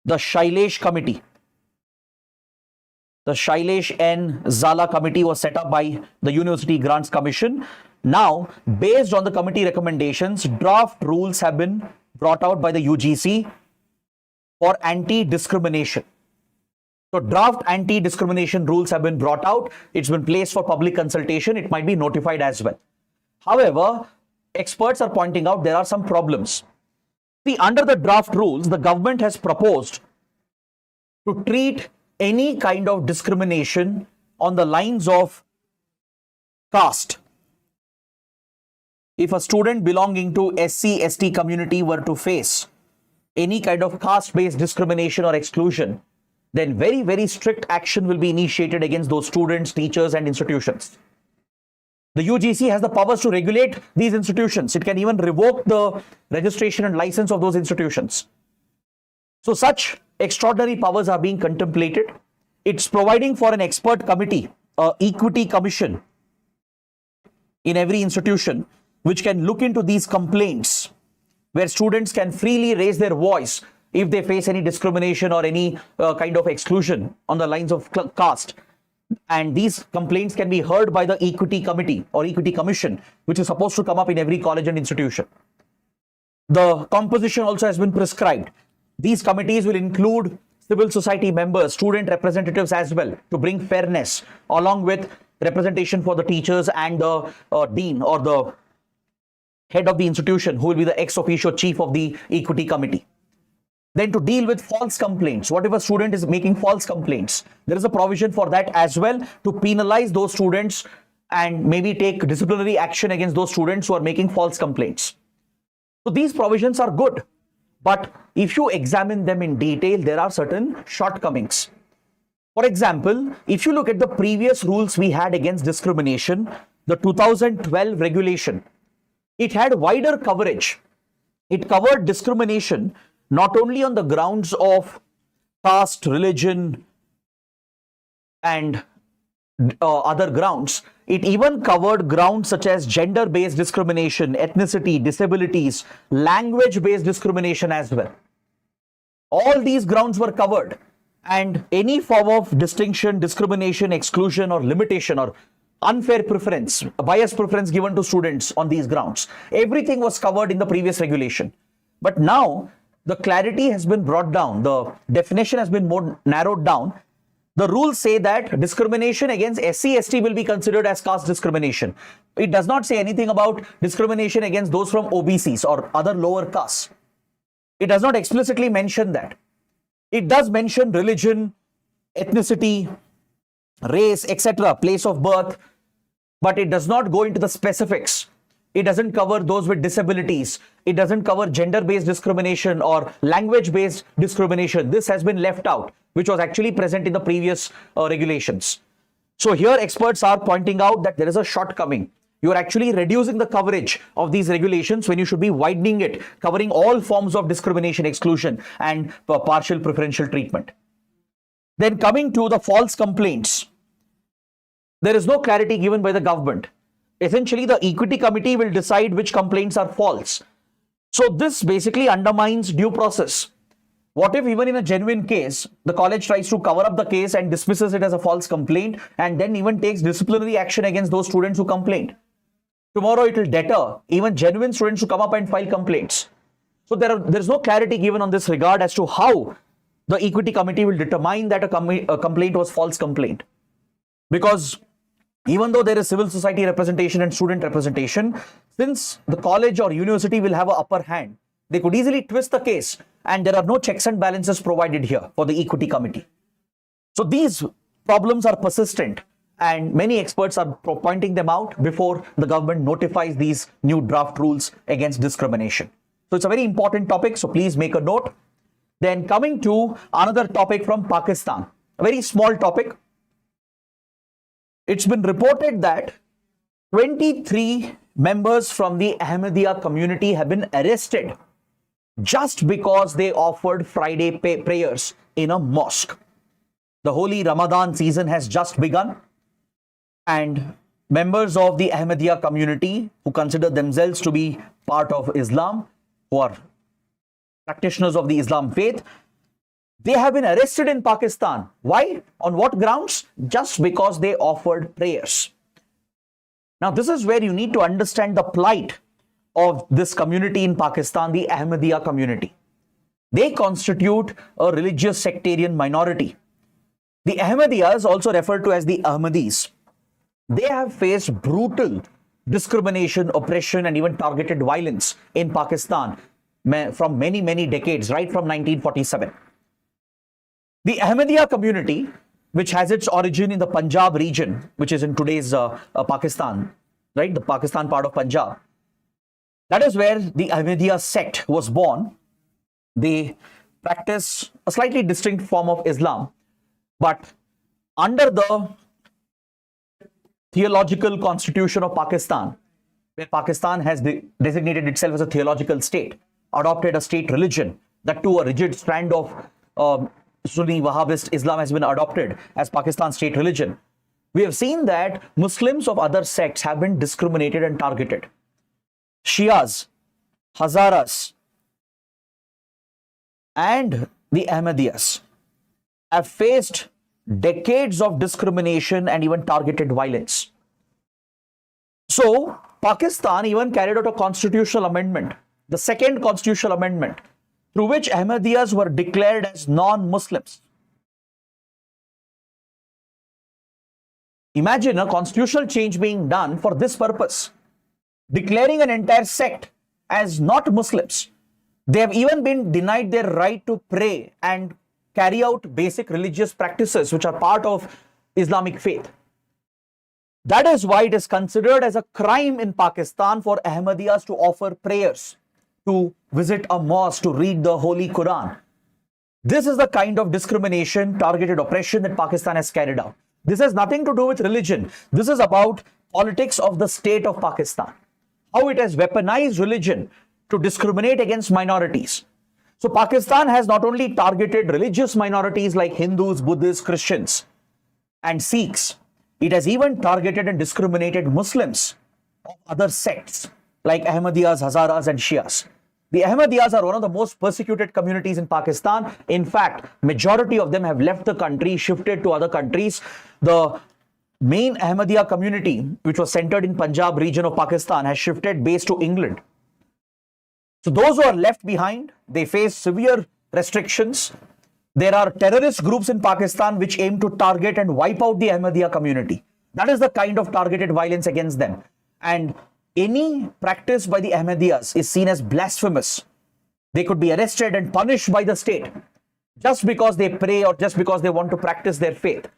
the Shailesh Committee. The Shailesh N Zala Committee was set up by the University Grants Commission. Now, based on the committee recommendations, draft rules have been brought out by the UGC for anti-discrimination. So draft anti-discrimination rules have been brought out. It's been placed for public consultation. It might be notified as well. However, experts are pointing out there are some problems. See, under the draft rules, the government has proposed to treat any kind of discrimination on the lines of caste. If a student belonging to SC/ST community were to face any kind of caste-based discrimination or exclusion, then very, very strict action will be initiated against those students, teachers, and institutions. The UGC has the powers to regulate these institutions. It can even revoke the registration and license of those institutions. So such extraordinary powers are being contemplated. It's providing for an expert committee, an equity commission in every institution, which can look into these complaints, where students can freely raise their voice if they face any discrimination or any kind of exclusion on the lines of caste. And these complaints can be heard by the equity committee or equity commission, which is supposed to come up in every college and institution. The composition also has been prescribed. These committees will include civil society members, student representatives as well, to bring fairness, along with representation for the teachers and the dean or the head of the institution, who will be the ex officio chief of the equity committee. Then to deal with false complaints, what if a student is making false complaints? There is a provision for that as well, to penalize those students and maybe take disciplinary action against those students who are making false complaints. So these provisions are good, but if you examine them in detail, there are certain shortcomings. For example, if you look at the previous rules we had against discrimination, the 2012 regulation, it had wider coverage. It covered discrimination not only on the grounds of caste, religion, and other grounds. It even covered grounds such as gender-based discrimination, ethnicity, disabilities, language-based discrimination as well. All these grounds were covered, and any form of distinction, discrimination, exclusion, or limitation, or unfair preference, bias preference given to students on these grounds, everything was covered in the previous regulation. But now the clarity has been brought down, the definition has been more narrowed down. The rules say that discrimination against SC/ST will be considered as caste discrimination. It does not say anything about discrimination against those from OBCs or other lower castes. It does not explicitly mention that. It does mention religion, ethnicity, race, etc., place of birth, but it does not go into the specifics. It doesn't cover those with disabilities. It doesn't cover gender-based discrimination or language-based discrimination. This has been left out, which was actually present in the previous regulations. So here experts are pointing out that there is a shortcoming. You are actually reducing the coverage of these regulations when you should be widening it, covering all forms of discrimination, exclusion, and partial preferential treatment. Then coming to the false complaints, there is no clarity given by the government. Essentially, the equity committee will decide which complaints are false. So this basically undermines due process. What if even in a genuine case, the college tries to cover up the case and dismisses it as a false complaint, and then even takes disciplinary action against those students who complained? Tomorrow it will deter even genuine students to come up and file complaints. So there is no clarity given on this regard as to how the equity committee will determine that a complaint was false complaint. Because even though there is civil society representation and student representation, since the college or university will have an upper hand, they could easily twist the case, and there are no checks and balances provided here for the equity committee. So these problems are persistent, and many experts are pointing them out before the government notifies these new draft rules against discrimination. So it's a very important topic, so please make a note. Then coming to another topic from Pakistan, a very small topic. It's been reported that 23 members from the Ahmadiyya community have been arrested just because they offered Friday prayers in a mosque. The holy Ramadan season has just begun, and members of the Ahmadiyya community who consider themselves to be part of Islam, who are practitioners of the Islam faith, they have been arrested in Pakistan. Why? On what grounds? Just because they offered prayers. Now, this is where you need to understand the plight of this community in Pakistan, the Ahmadiyya community. They constitute a religious sectarian minority. The Ahmadiyyas, also referred to as the Ahmadis, they have faced brutal discrimination, oppression, and even targeted violence in Pakistan from many, many decades, right from 1947. The Ahmadiyya community, which has its origin in the Punjab region, which is in today's Pakistan, right, the Pakistan part of Punjab, that is where the Ahmadiyya sect was born. They practice a slightly distinct form of Islam, but under the theological constitution of Pakistan, where Pakistan has designated itself as a theological state, adopted a state religion, that too a rigid strand of Sunni Wahhabist Islam has been adopted as Pakistan's state religion. We have seen that Muslims of other sects have been discriminated and targeted. Shias, Hazaras, and the Ahmadiyyas have faced decades of discrimination and even targeted violence. So, Pakistan even carried out a constitutional amendment, the second constitutional amendment, through which Ahmadiyyas were declared as non-Muslims. Imagine a constitutional change being done for this purpose, declaring an entire sect as not Muslims. They have even been denied their right to pray and carry out basic religious practices which are part of Islamic faith. That is why it is considered as a crime in Pakistan for Ahmadiyas to offer prayers, to visit a mosque, to read the Holy Quran. This is the kind of discrimination, targeted oppression that Pakistan has carried out. This has nothing to do with religion. This is about politics of the state of Pakistan. How it has weaponized religion to discriminate against minorities. So Pakistan has not only targeted religious minorities like Hindus, Buddhists, Christians, and Sikhs, it has even targeted and discriminated Muslims of other sects like Ahmadiyas, Hazaras, and Shias. The Ahmadiyas are one of the most persecuted communities in Pakistan. In fact, majority of them have left the country, shifted to other countries. The main Ahmadiyya community, which was centered in Punjab region of Pakistan, has shifted base to England. So those who are left behind, they face severe restrictions. There are terrorist groups in Pakistan which aim to target and wipe out the Ahmadiyya community. That is the kind of targeted violence against them. And any practice by the Ahmadiyyas is seen as blasphemous. They could be arrested and punished by the state just because they pray or just because they want to practice their faith.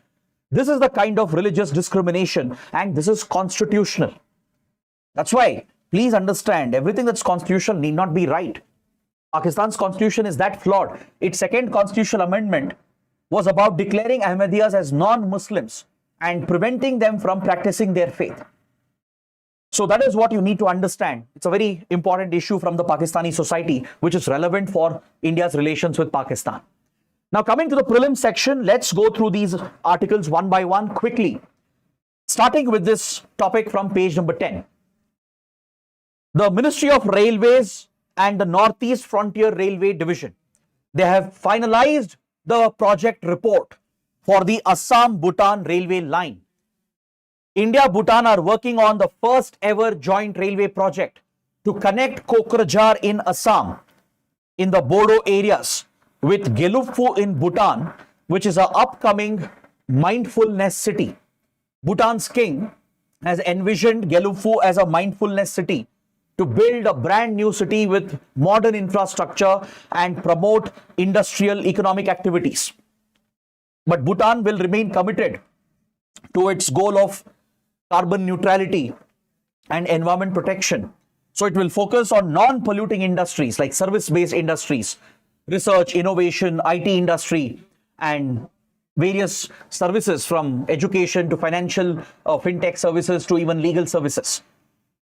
This is the kind of religious discrimination, and this is constitutional. That's why, please understand, everything that's constitutional need not be right. Pakistan's constitution is that flawed. Its second constitutional amendment was about declaring Ahmadiyyas as non-Muslims and preventing them from practicing their faith. So that is what you need to understand. It's a very important issue from the Pakistani society, which is relevant for India's relations with Pakistan. Now, coming to the prelim section, let's go through these articles one by one quickly. Starting with this topic from page number 10. The Ministry of Railways and the Northeast Frontier Railway Division, they have finalized the project report for the Assam-Bhutan railway line. India-Bhutan are working on the first ever joint railway project to connect Kokrajhar in Assam in the Bodo areas with Gelugfu in Bhutan, which is an upcoming mindfulness city. Bhutan's king has envisioned Gelugfu as a mindfulness city to build a brand new city with modern infrastructure and promote industrial economic activities. But Bhutan will remain committed to its goal of carbon neutrality and environment protection. So it will focus on non-polluting industries like service-based industries, research, innovation, IT industry, and various services from education to financial fintech services to even legal services.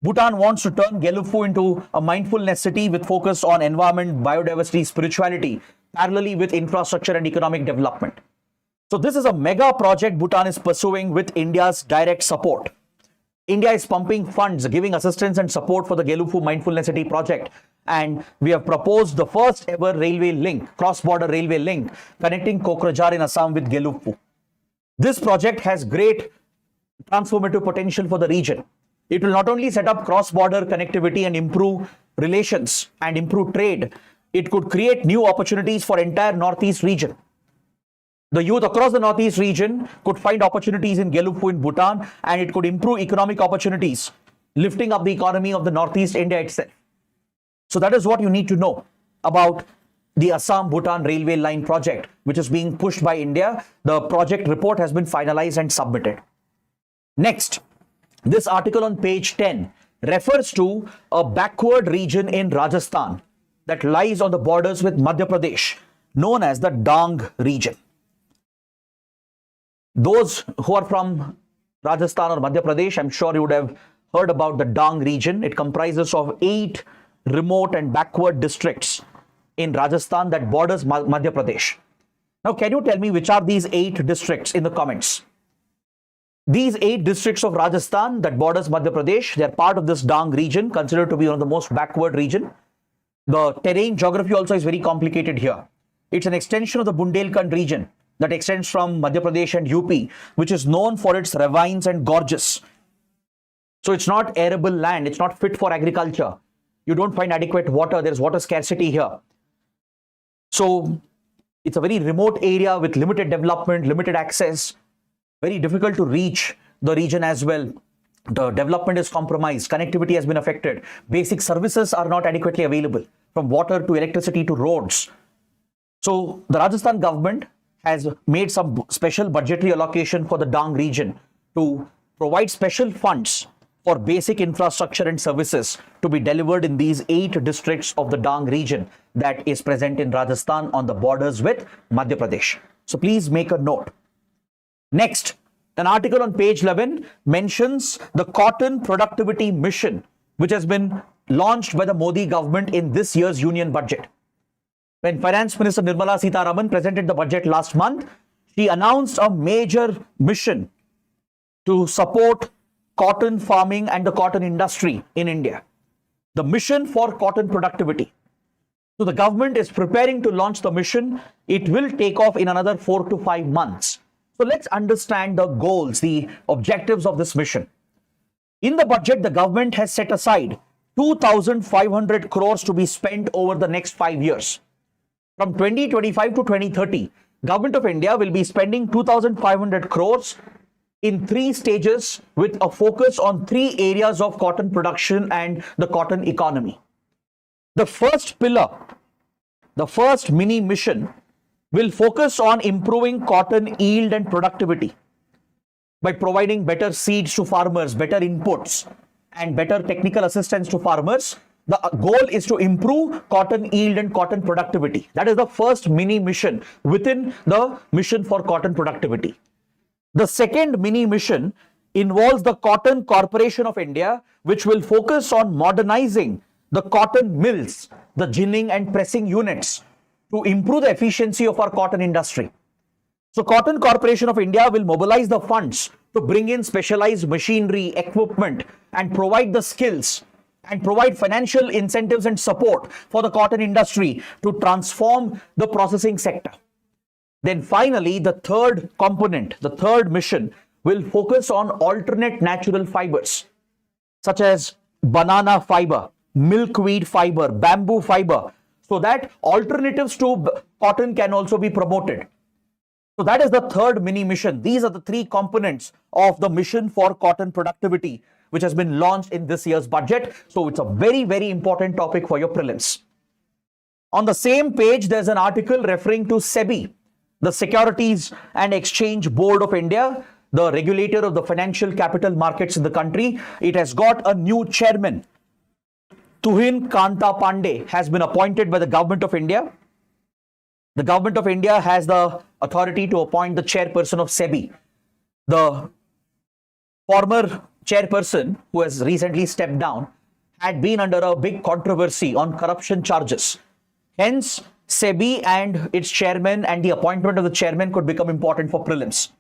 Bhutan wants to turn Gelugfu into a mindfulness city with focus on environment, biodiversity, spirituality, parallelly with infrastructure and economic development. So this is a mega project Bhutan is pursuing with India's direct support. India is pumping funds, giving assistance and support for the Gelugfu Mindfulness City project. And we have proposed the first ever railway link, cross-border railway link, connecting Kokrajhar in Assam with Gelugfu. This project has great transformative potential for the region. It will not only set up cross-border connectivity and improve relations and improve trade, it could create new opportunities for entire Northeast region. The youth across the Northeast region could find opportunities in Gelugfu in Bhutan, and it could improve economic opportunities, lifting up the economy of the Northeast India itself. So that is what you need to know about the Assam-Bhutan railway line project, which is being pushed by India. The project report has been finalized and submitted. Next, this article on page 10 refers to a backward region in Rajasthan that lies on the borders with Madhya Pradesh, known as the Dang region. Those who are from Rajasthan or Madhya Pradesh, I'm sure you would have heard about the Dang region. It comprises of 8 remote and backward districts in Rajasthan that borders Madhya Pradesh. Now, can you tell me which are these 8 districts in the comments? These 8 districts of Rajasthan that borders Madhya Pradesh, they are part of this Dang region, considered to be one of the most backward region. The terrain geography also is very complicated here. It's an extension of the Bundelkhand region that extends from Madhya Pradesh and UP, which is known for its ravines and gorges. So it's not arable land. It's not fit for agriculture. You don't find adequate water. There's water scarcity here. So it's a very remote area with limited development, limited access, very difficult to reach the region as well. The development is compromised. Connectivity has been affected. Basic services are not adequately available. from water to electricity to roads. So the Rajasthan government has made some special budgetary allocation for the Dang region to provide special funds for basic infrastructure and services to be delivered in these 8 districts of the Dang region that is present in Rajasthan on the borders with Madhya Pradesh. So please make a note. Next, an article on page 11 mentions the cotton productivity mission, which has been launched by the Modi government in this year's union budget. When Finance Minister Nirmala Sitharaman presented the budget last month, she announced a major mission to support cotton farming and the cotton industry in India. The mission for cotton productivity. So the government is preparing to launch the mission. It will take off in another 4 to 5 months. So let's understand the goals, the objectives of this mission. In the budget, the government has set aside 2,500 crores to be spent over the next 5 years. From 2025 to 2030, Government of India will be spending 2,500 crores in 3 stages with a focus on 3 areas of cotton production and the cotton economy. The first pillar, the first mini mission, will focus on improving cotton yield and productivity by providing better seeds to farmers, better inputs, and better technical assistance to farmers. The goal is to improve cotton yield and cotton productivity. That is the first mini mission within the mission for cotton productivity. The second mini mission involves the Cotton Corporation of India, which will focus on modernizing the cotton mills, the ginning and pressing units to improve the efficiency of our cotton industry. So Cotton Corporation of India will mobilize the funds to bring in specialized machinery, equipment, and provide the skills and provide financial incentives and support for the cotton industry to transform the processing sector. Then finally, the third component, the third mission, will focus on alternate natural fibers, such as banana fiber, milkweed fiber, bamboo fiber, so that alternatives to cotton can also be promoted. So that is the third mini mission. These are the 3 components of the mission for cotton productivity, which has been launched in this year's budget. So it's a very, very important topic for your prelims. On the same page, there's an article referring to SEBI, the Securities and Exchange Board of India, the regulator of the financial capital markets in the country. It has got a new chairman. Tuhin Kanta Pandey has been appointed by the Government of India. The Government of India has the authority to appoint the chairperson of SEBI. The former chairperson, who has recently stepped down, had been under a big controversy on corruption charges. Hence, SEBI and its chairman and the appointment of the chairman could become important for prelims.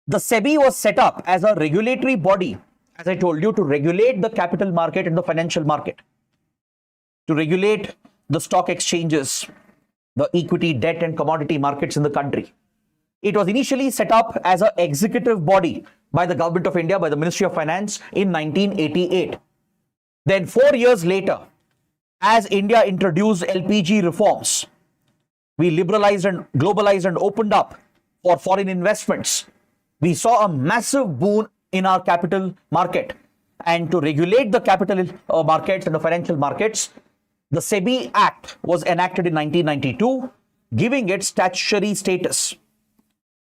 The SEBI was set up as a regulatory body, as I told you, to regulate the capital market and the financial market, to regulate the stock exchanges, the equity, debt, and commodity markets in the country. It was initially set up as an executive body by the Government of India, by the Ministry of Finance in 1988. Then 4 years later, as India introduced LPG reforms, we liberalized and globalized and opened up for foreign investments. We saw a massive boon in our capital market. And to regulate the capital markets and the financial markets, the SEBI Act was enacted in 1992, giving it statutory status.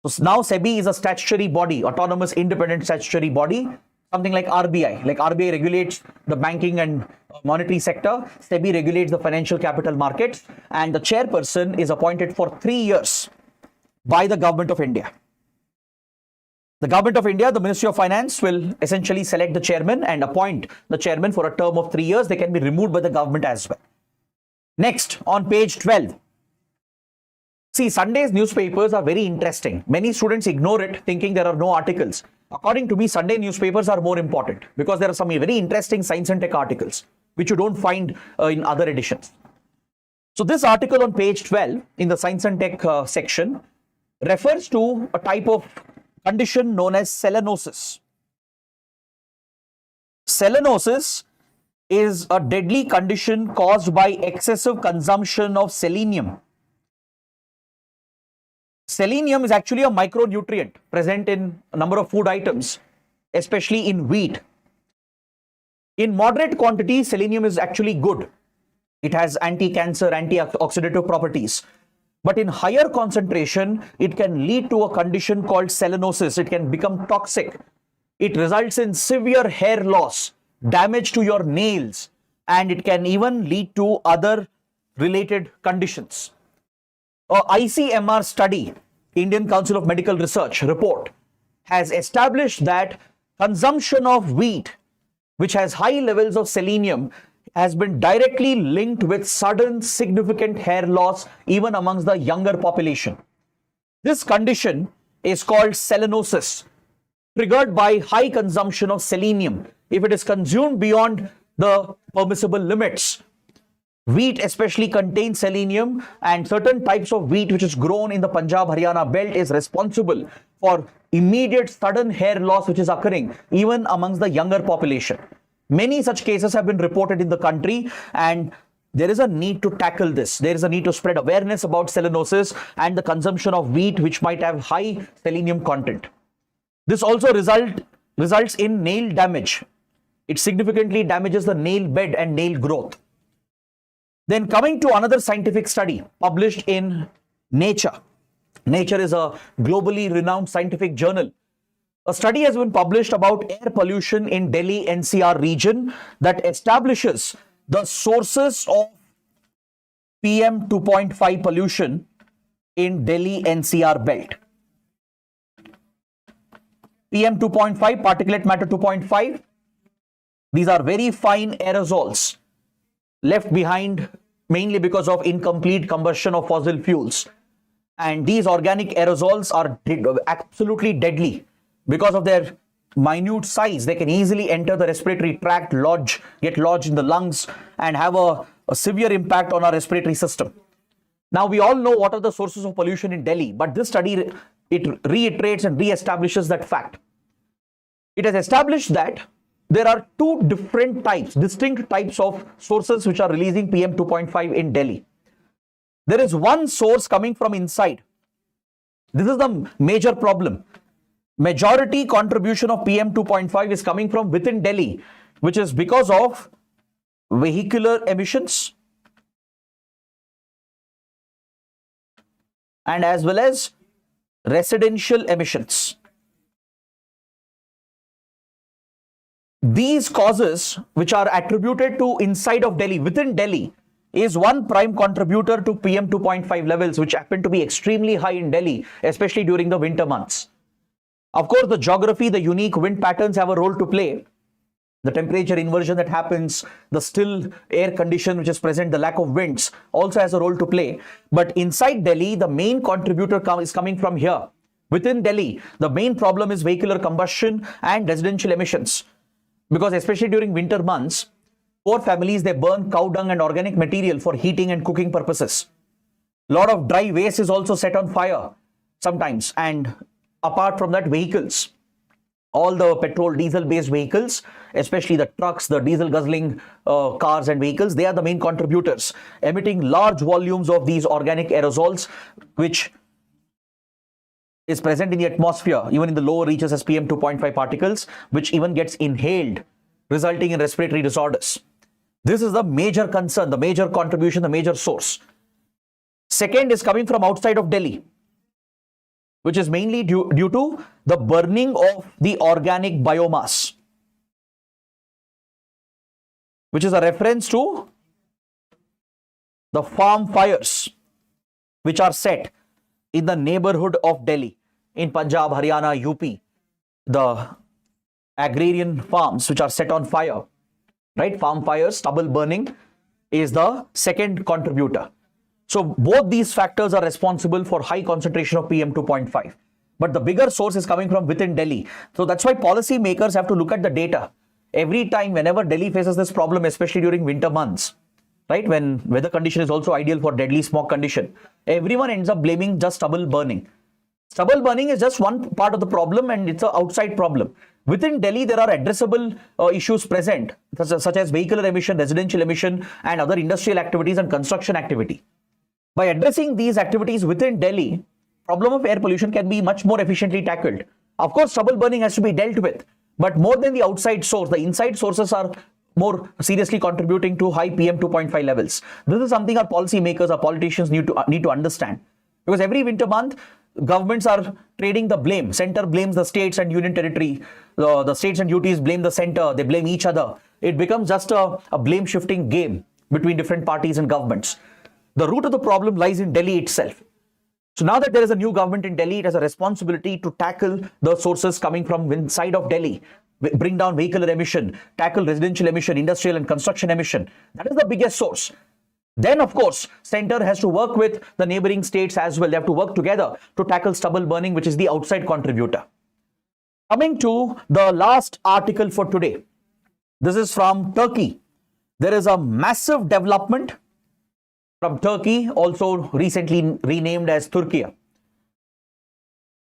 So now SEBI is a statutory body, autonomous independent statutory body, something like RBI. Like RBI regulates the banking and monetary sector, SEBI regulates the financial capital markets, and the chairperson is appointed for 3 years by the Government of India. The Government of India, the Ministry of Finance, will essentially select the chairman and appoint the chairman for a term of 3 years. They can be removed by the government as well. Next, on page 12. See, Sunday's newspapers are very interesting. Many students ignore it, thinking there are no articles. According to me, Sunday newspapers are more important because there are some very interesting science and tech articles, which you don't find in other editions. So this article on page 12 in the science and tech section refers to a type of condition known as selenosis. Selenosis is a deadly condition caused by excessive consumption of selenium. Selenium is actually a micronutrient present in a number of food items, especially in wheat. In moderate quantity, selenium is actually good. It has anti-cancer, antioxidative properties. But in higher concentration, it can lead to a condition called selenosis. It can become toxic. It results in severe hair loss, damage to your nails, and it can even lead to other related conditions. A ICMR study, Indian Council of Medical Research report, has established that consumption of wheat, which has high levels of selenium, has been directly linked with sudden significant hair loss even amongst the younger population. This condition is called selenosis, triggered by high consumption of selenium. If it is consumed beyond the permissible limits, wheat especially contains selenium, and certain types of wheat which is grown in the Punjab-Haryana belt is responsible for immediate sudden hair loss which is occurring even amongst the younger population. Many such cases have been reported in the country, and there is a need to tackle this. There is a need to spread awareness about selenosis and the consumption of wheat which might have high selenium content. This also results in nail damage. It significantly damages the nail bed and nail growth. Then coming to another scientific study published in Nature. Nature is a globally renowned scientific journal. A study has been published about air pollution in Delhi NCR region that establishes the sources of PM 2.5 pollution in Delhi NCR belt. PM 2.5, particulate matter 2.5, these are very fine aerosols left behind mainly because of incomplete combustion of fossil fuels. And these organic aerosols are absolutely deadly. Because of their minute size, they can easily enter the respiratory tract, get lodged in the lungs, and have a severe impact on our respiratory system. Now, we all know what are the sources of pollution in Delhi, but this study, it reiterates and re-establishes that fact. It has established that there are two distinct types of sources which are releasing PM 2.5 in Delhi. There is one source coming from inside. This is the major problem. Majority contribution of PM 2.5 is coming from within Delhi, which is because of vehicular emissions and as well as residential emissions. These causes which are attributed to inside of Delhi, within Delhi, is one prime contributor to PM 2.5 levels, which happen to be extremely high in Delhi, especially during the winter months. Of course, the geography, the unique wind patterns have a role to play. The temperature inversion that happens, the still air condition which is present, the lack of winds also has a role to play. But inside Delhi, the main contributor is coming from here. Within Delhi, the main problem is vehicular combustion and residential emissions. Because especially during winter months, poor families, they burn cow dung and organic material for heating and cooking purposes. A lot of dry waste is also set on fire sometimes. And apart from that, vehicles, all the petrol, diesel-based vehicles, especially the trucks, the diesel-guzzling cars and vehicles, they are the main contributors, emitting large volumes of these organic aerosols, which is present in the atmosphere, even in the lower reaches as PM 2.5 particles, which even gets inhaled, resulting in respiratory disorders. This is the major concern, the major contribution, the major source. Second is coming from outside of Delhi, which is mainly due to the burning of the organic biomass, which is a reference to the farm fires which are set in the neighborhood of Delhi, in Punjab, Haryana, UP, the agrarian farms which are set on fire, right? Farm fires, stubble burning is the second contributor. So both these factors are responsible for high concentration of PM 2.5. But the bigger source is coming from within Delhi. So that's why policy makers have to look at the data. Every time, whenever Delhi faces this problem, especially during winter months, right, when weather condition is also ideal for deadly smog condition, everyone ends up blaming just stubble burning. Stubble burning is just one part of the problem, and it's an outside problem. Within Delhi, there are addressable issues present, such as vehicular emission, residential emission, and other industrial activities and construction activity. By addressing these activities within Delhi, problem of air pollution can be much more efficiently tackled. Of course, stubble burning has to be dealt with, but more than the outside source, the inside sources are more seriously contributing to high PM 2.5 levels. This is something our policymakers, our politicians need to understand. Because every winter month, governments are trading the blame. Center blames the states and union territory. The states and UTs blame the center. They blame each other. It becomes just a blame shifting game between different parties and governments. The root of the problem lies in Delhi itself. So now that there is a new government in Delhi, it has a responsibility to tackle the sources coming from inside of Delhi, bring down vehicular emission, tackle residential emission, industrial and construction emission. That is the biggest source. Then, of course, center has to work with the neighboring states as well. They have to work together to tackle stubble burning, which is the outside contributor. Coming to the last article for today. This is from Turkey. There is a massive development from Turkey, also recently renamed as Turkiye.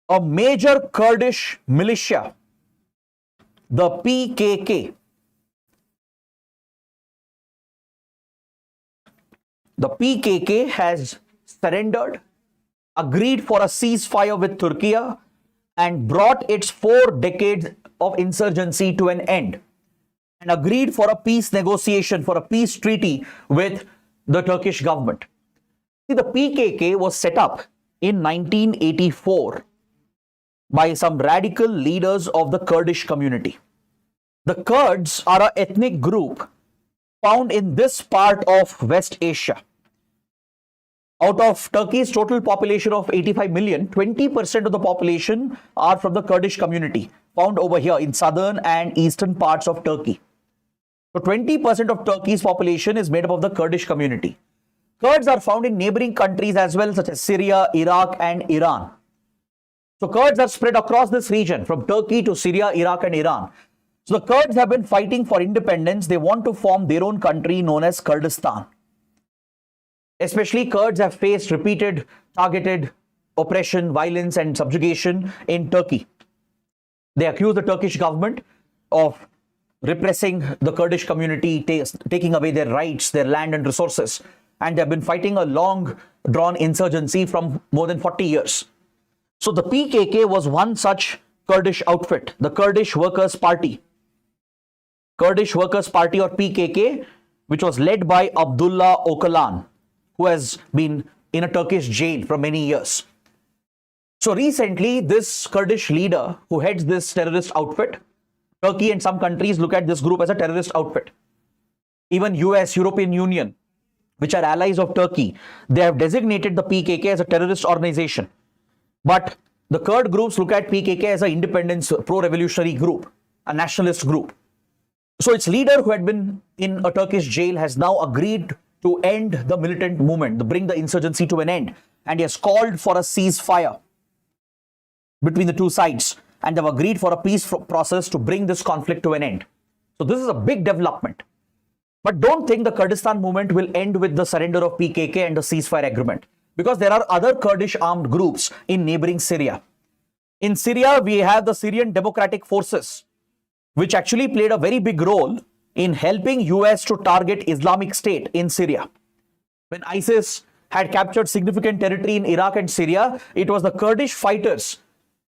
A major Kurdish militia, the PKK. The PKK has surrendered, agreed for a ceasefire with Turkiye, and brought its 4 decades of insurgency to an end, and agreed for a peace negotiation, for a peace treaty with the Turkish government. See, the PKK was set up in 1984 by some radical leaders of the Kurdish community. The Kurds are an ethnic group found in this part of West Asia. Out of Turkey's total population of 85 million, 20% of the population are from the Kurdish community, found over here in southern and eastern parts of Turkey. So 20% of Turkey's population is made up of the Kurdish community. Kurds are found in neighboring countries as well, such as Syria, Iraq, and Iran. So Kurds are spread across this region from Turkey to Syria, Iraq, and Iran. So the Kurds have been fighting for independence. They want to form their own country known as Kurdistan. Especially Kurds have faced repeated targeted oppression, violence, and subjugation in Turkey. They accuse the Turkish government of repressing the Kurdish community, taking away their rights, their land and resources. And they have been fighting a long-drawn insurgency from more than 40 years. So the PKK was one such Kurdish outfit, the Kurdish Workers' Party. Kurdish Workers' Party, or PKK, which was led by Abdullah Öcalan, who has been in a Turkish jail for many years. So recently, this Kurdish leader who heads this terrorist outfit, Turkey and some countries look at this group as a terrorist outfit. Even US, European Union, which are allies of Turkey, they have designated the PKK as a terrorist organization. But the Kurd groups look at PKK as an independence, pro-revolutionary group, a nationalist group. So its leader, who had been in a Turkish jail, has now agreed to end the militant movement, to bring the insurgency to an end. And he has called for a ceasefire between the two sides. And they've agreed for a peace process to bring this conflict to an end. So this is a big development. But don't think the Kurdistan movement will end with the surrender of PKK and the ceasefire agreement, because there are other Kurdish armed groups in neighboring Syria. In Syria, we have the Syrian Democratic Forces, which actually played a very big role in helping US to target Islamic State in Syria. When ISIS had captured significant territory in Iraq and Syria, it was the Kurdish fighters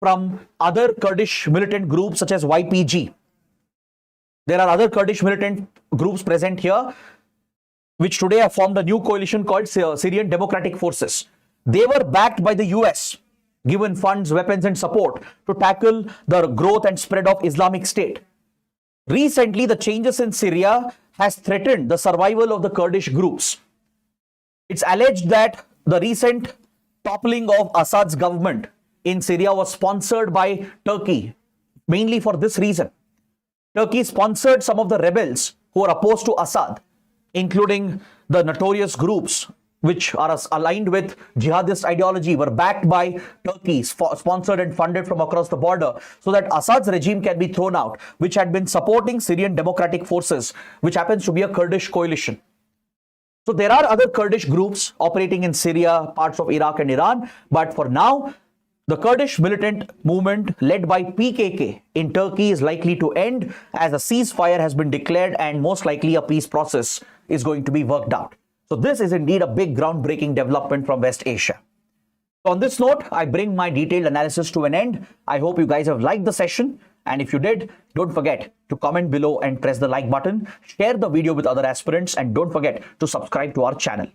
from other Kurdish militant groups such as YPG. There are other Kurdish militant groups present here, which today have formed a new coalition called Syrian Democratic Forces. They were backed by the US, given funds, weapons, and support to tackle the growth and spread of Islamic State. Recently, the changes in Syria has threatened the survival of the Kurdish groups. It's alleged that the recent toppling of Assad's government in Syria was sponsored by Turkey, mainly for this reason. Turkey sponsored some of the rebels who are opposed to Assad, including the notorious groups which are aligned with jihadist ideology, were backed by Turkey, sponsored and funded from across the border, so that Assad's regime can be thrown out, which had been supporting Syrian Democratic Forces, which happens to be a Kurdish coalition. So there are other Kurdish groups operating in Syria, parts of Iraq and Iran, but for now, the Kurdish militant movement led by PKK in Turkey is likely to end, as a ceasefire has been declared and most likely a peace process is going to be worked out. So this is indeed a big groundbreaking development from West Asia. So on this note, I bring my detailed analysis to an end. I hope you guys have liked the session, And if you did, don't forget to comment below and press the like button, share the video with other aspirants, and don't forget to subscribe to our channel.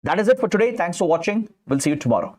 That is it for today. Thanks for watching. We'll see you tomorrow.